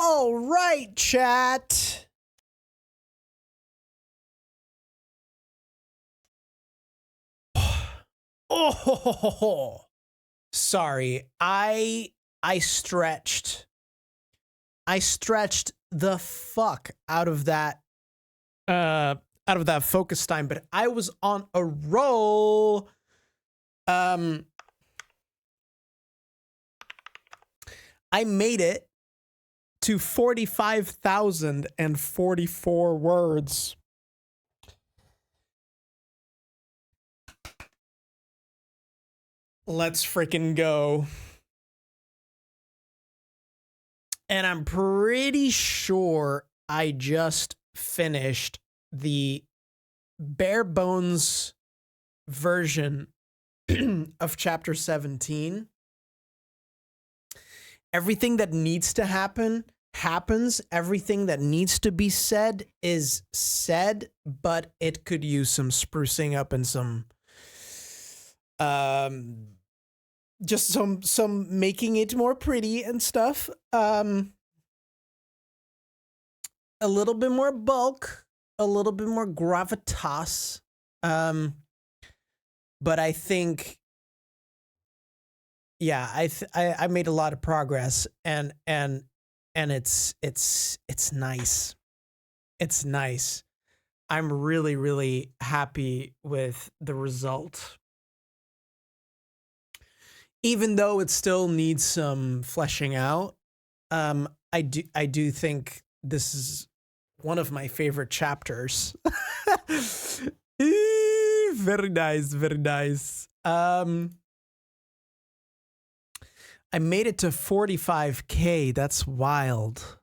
All right, chat. Oh, sorry. I stretched. I stretched the fuck out of that focus time, but I was on a roll. I made it to 45,044 words. Let's freaking go. And I'm pretty sure I just finished the bare bones version of chapter 17. Everything that needs to happen happens. Everything that needs to be said is said, but it could use some sprucing up and some just some making it more pretty and stuff. A little bit more bulk, a little bit more gravitas. But I think, yeah, I made a lot of progress, and it's nice. It's nice. I'm really, really happy with the result. Even though it still needs some fleshing out, I do think this is one of my favorite chapters. Very nice, very nice. I made it to 45K. That's wild.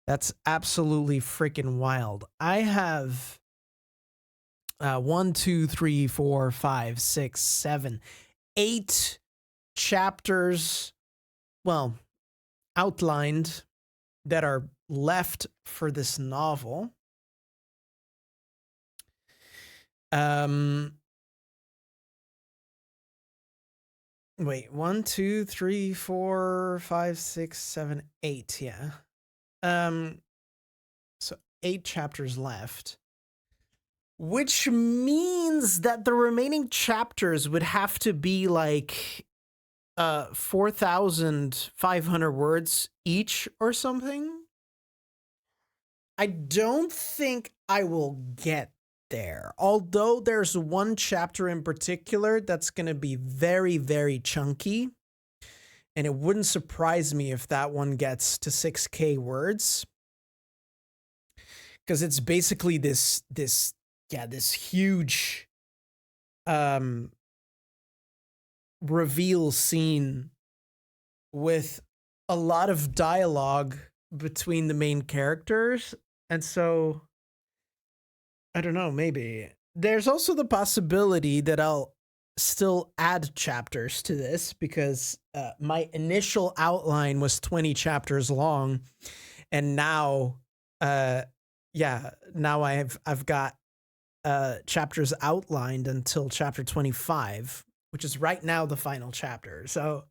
That's absolutely freaking wild. I have 1, 2, 3, 4, 5, 6, 7, 8 chapters, well, outlined, that are left for this novel. Wait, 1, 2, 3, 4, 5, 6, 7, 8. Yeah. So 8 chapters left, which means that the remaining chapters would have to be like 4,500 words each or something. I don't think I will get there. Although there's one chapter in particular that's going to be very, very chunky. And it wouldn't surprise me if that one gets to 6K words. Because it's basically this huge reveal scene with a lot of dialogue between the main characters. And so, I don't know, maybe. There's also the possibility that I'll still add chapters to this, because my initial outline was 20 chapters long, and now now I've got chapters outlined until chapter 25, which is right now the final chapter. So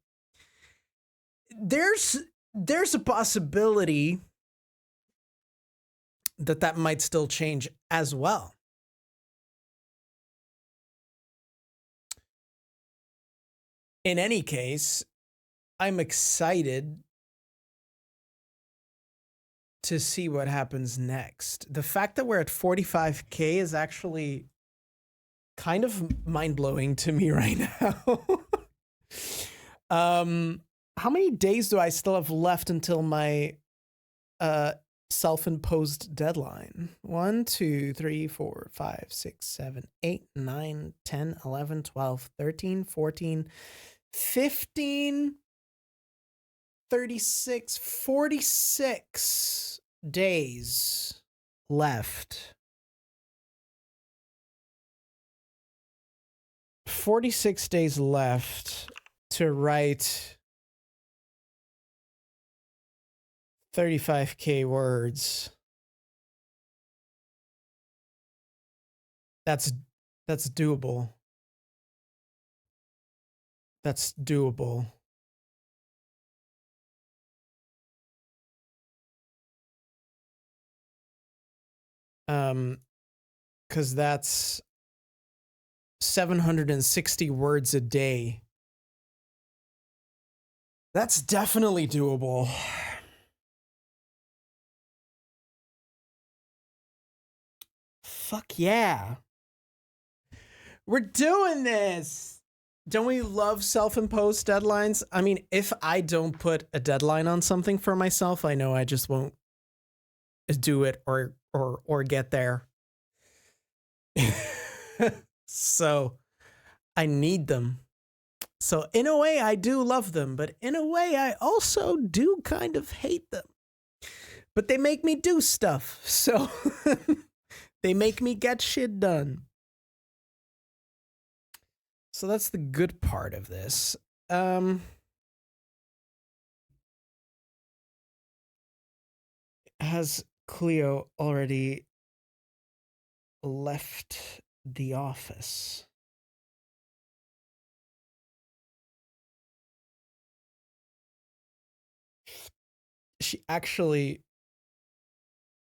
there's a possibility that might still change as well. In any case, I'm excited to see what happens next. The fact that we're at 45K is actually kind of mind-blowing to me right now. How many days do I still have left until my self-imposed deadline? 1, 2, 3, 4, 5, 6, 7, 8, 9, 10, 11, 12, 13, 14, 15, 36, 46 days left. 46 days left to write 35K words. That's doable. That's doable. Um, because that's 760 words a day. That's definitely doable. Fuck yeah. We're doing this. Don't we love self-imposed deadlines? I mean, if I don't put a deadline on something for myself, I know I just won't do it or get there. So, I need them. So, in a way I do love them, but in a way I also do kind of hate them. But they make me do stuff. So, they make me get shit done. So that's the good part of this. Has Cleo already left the office? She actually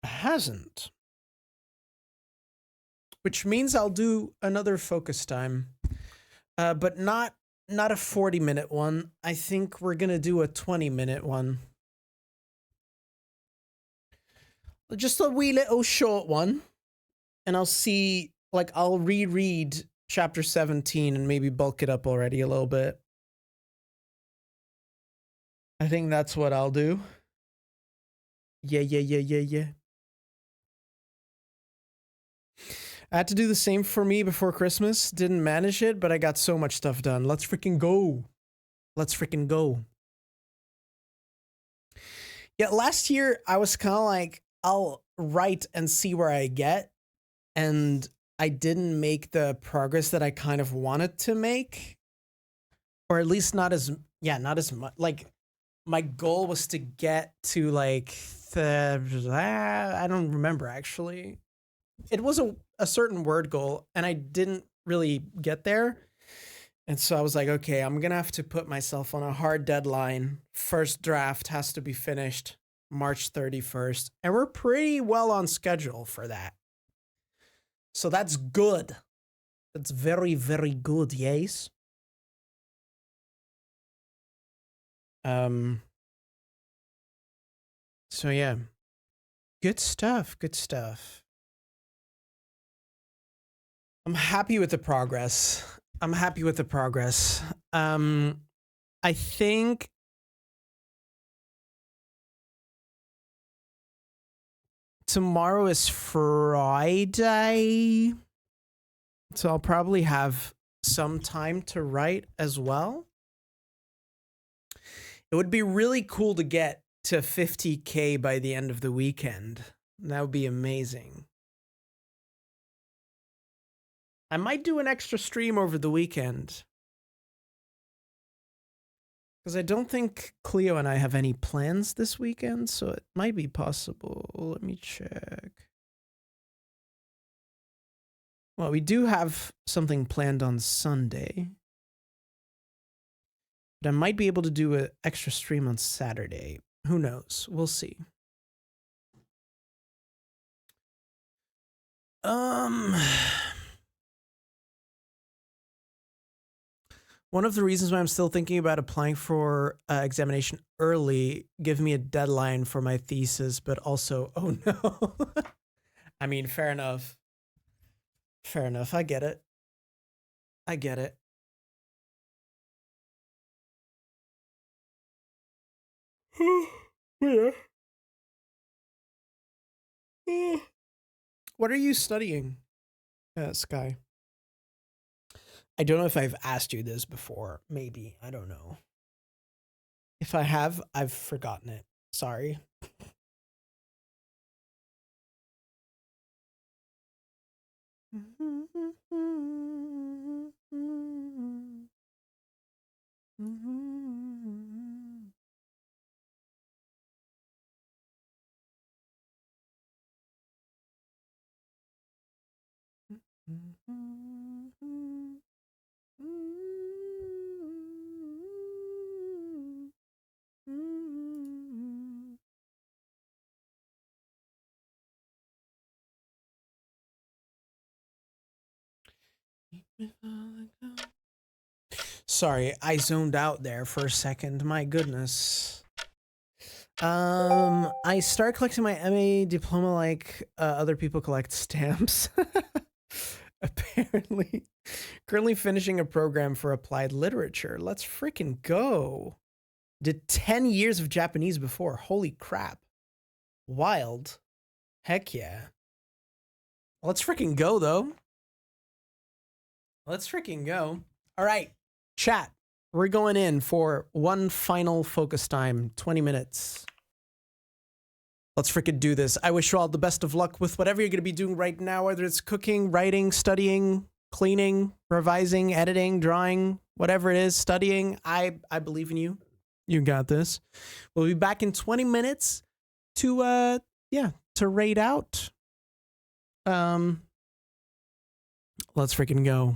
hasn't. Which means I'll do another focus time. But not a 40-minute one. I think we're going to do a 20-minute one. Just a wee little short one. And I'll see, like, I'll reread chapter 17 and maybe bulk it up already a little bit. I think that's what I'll do. Yeah. I had to do the same for me before Christmas. Didn't manage it, but I got so much stuff done. Let's freaking go. Let's freaking go. Yeah, last year I was kind of like, I'll write and see where I get. And I didn't make the progress that I kind of wanted to make. Or at least not as much. Like, my goal was to get to like, I don't remember actually. It was a certain word goal, and I didn't really get there. And so I was like, okay, I'm going to have to put myself on a hard deadline. First draft has to be finished March 31st. And we're pretty well on schedule for that. So that's good. That's very, very good, yes. So yeah. Good stuff. Good stuff. I'm happy with the progress. I think tomorrow is Friday. So I'll probably have some time to write as well. It would be really cool to get to 50K by the end of the weekend. That would be amazing. I might do an extra stream over the weekend. Because I don't think Cleo and I have any plans this weekend, so it might be possible. Let me check. Well, we do have something planned on Sunday. But I might be able to do an extra stream on Saturday. Who knows? We'll see. One of the reasons why I'm still thinking about applying for examination early, give me a deadline for my thesis, but also, oh no. I mean, fair enough. Fair enough. I get it. Yeah. What are you studying, Sky? I don't know if I've asked you this before. Maybe. I don't know. If I have, I've forgotten it. Sorry. Sorry, I zoned out there for a second. My goodness. I start collecting my MA diploma like other people collect stamps. Apparently. Currently finishing a program for applied literature. Let's freaking go. Did 10 years of Japanese before. Holy crap. Wild. Heck yeah. Let's freaking go, though. Let's freaking go. All right, chat. We're going in for one final focus time, 20 minutes. Let's freaking do this. I wish you all the best of luck with whatever you're going to be doing right now, whether it's cooking, writing, studying, cleaning, revising, editing, drawing, whatever it is, studying. I believe in you. You got this. We'll be back in 20 minutes to raid out. Let's freaking go.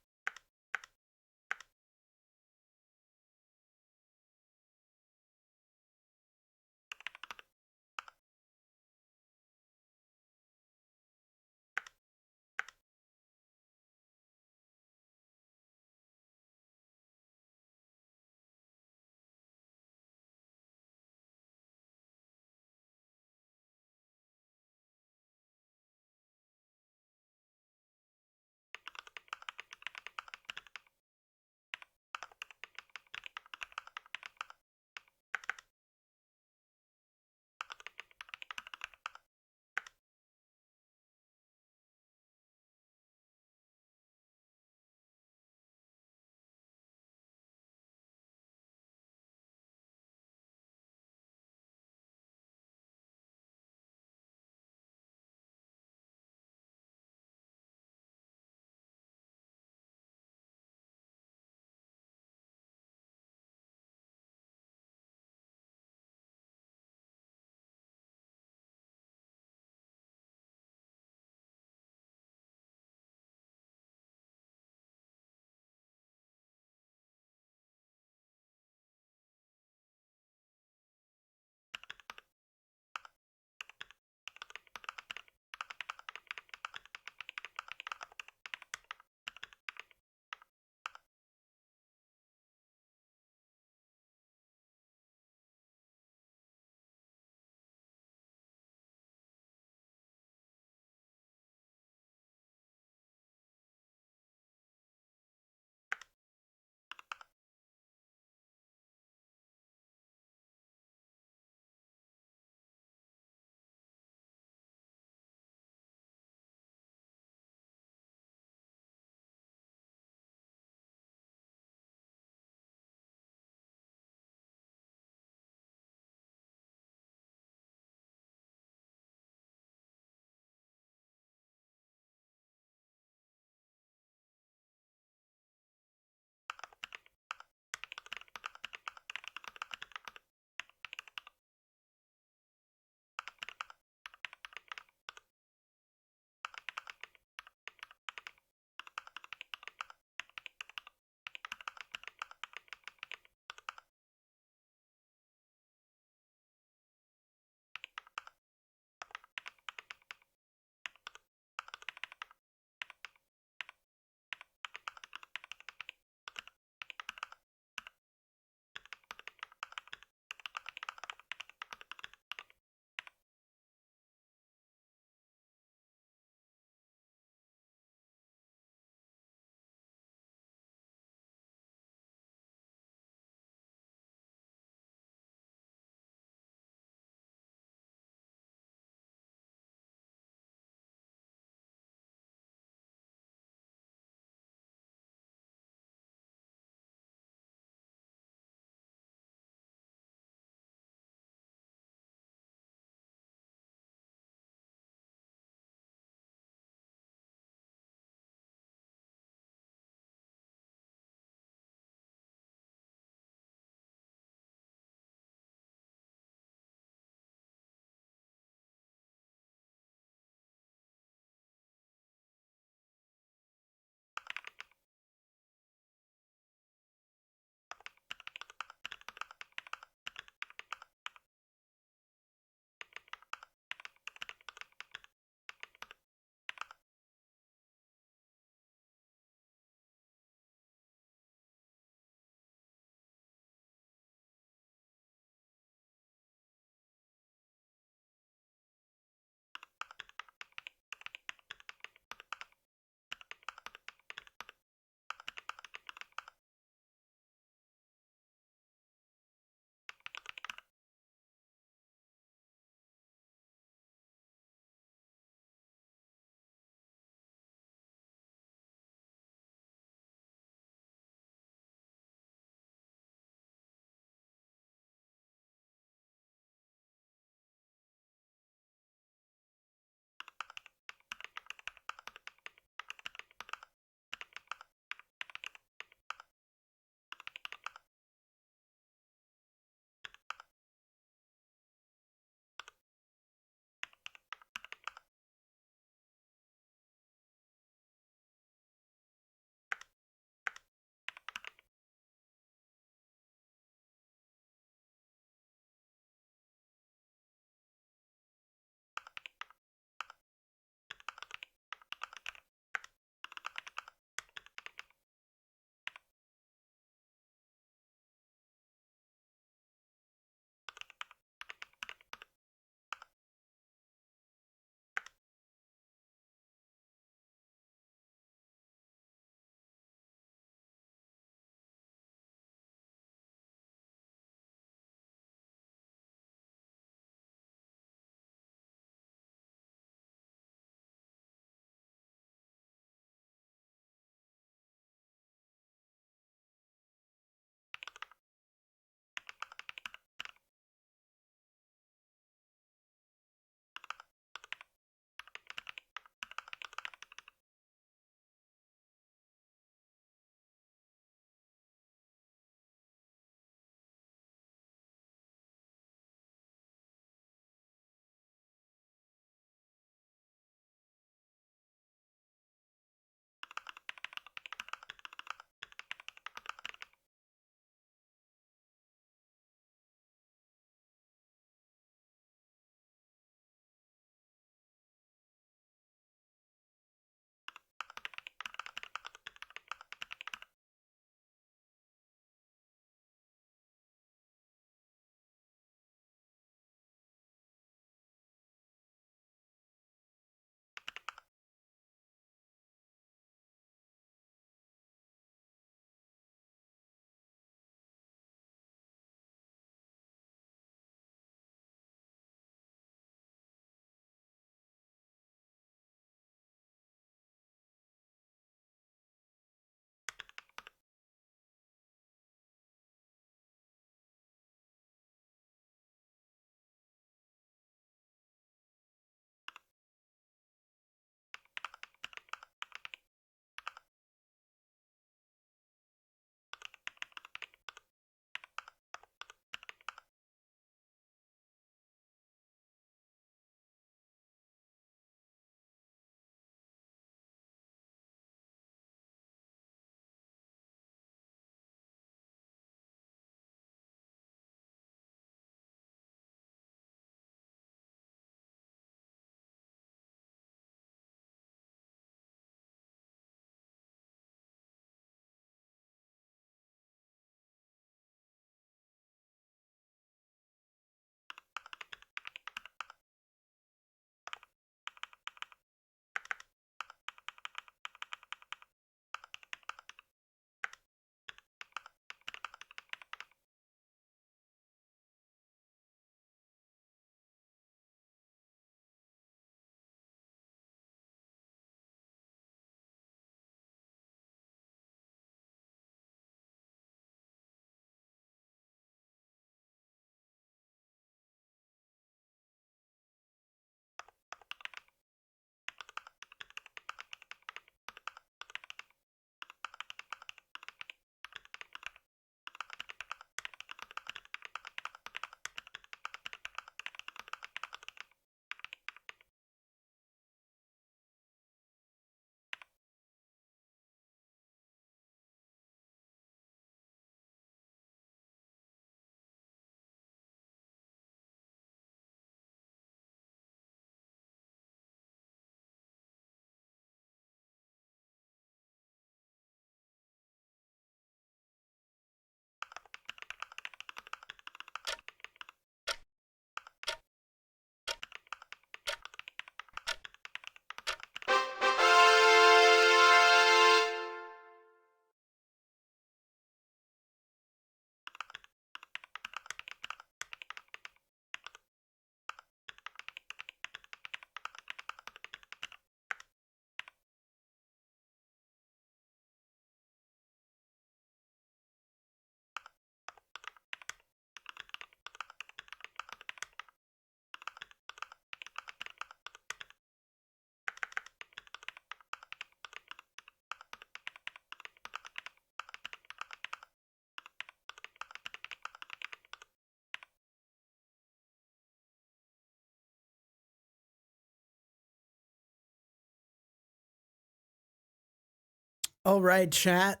All right, chat.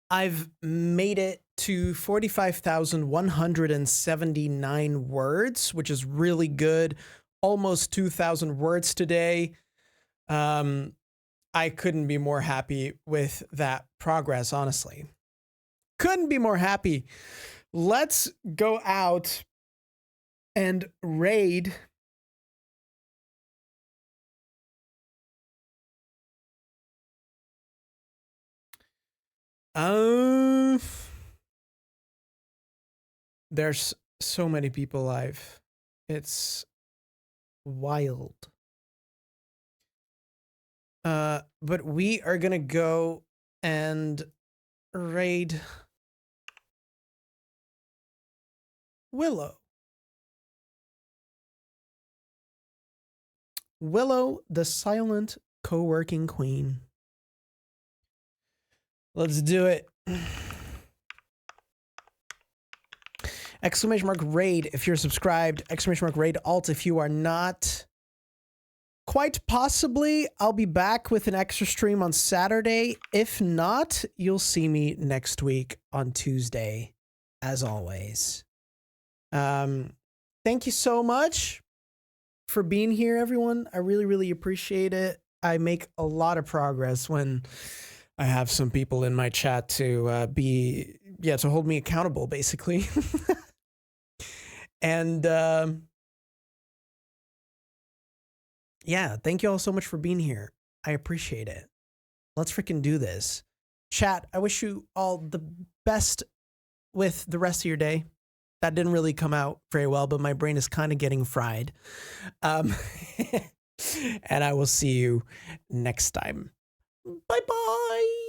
I've made it to 45,179 words, which is really good. Almost 2,000 words today. I couldn't be more happy with that progress, honestly. Couldn't be more happy. Let's go out and raid there's so many people live. It's wild. But we are gonna go and raid Willow. Willow, the silent co-working queen. Let's do it. Exclamation mark raid if you're subscribed. Exclamation mark raid alt if you are not. Quite possibly, I'll be back with an extra stream on Saturday. If not, you'll see me next week on Tuesday, as always. Thank you so much for being here, everyone. I really, really appreciate it. I make a lot of progress when I have some people in my chat to to hold me accountable, basically. And yeah, thank you all so much for being here. I appreciate it. Let's freaking do this. Chat, I wish you all the best with the rest of your day. That didn't really come out very well, but my brain is kind of getting fried. And I will see you next time. Bye-bye.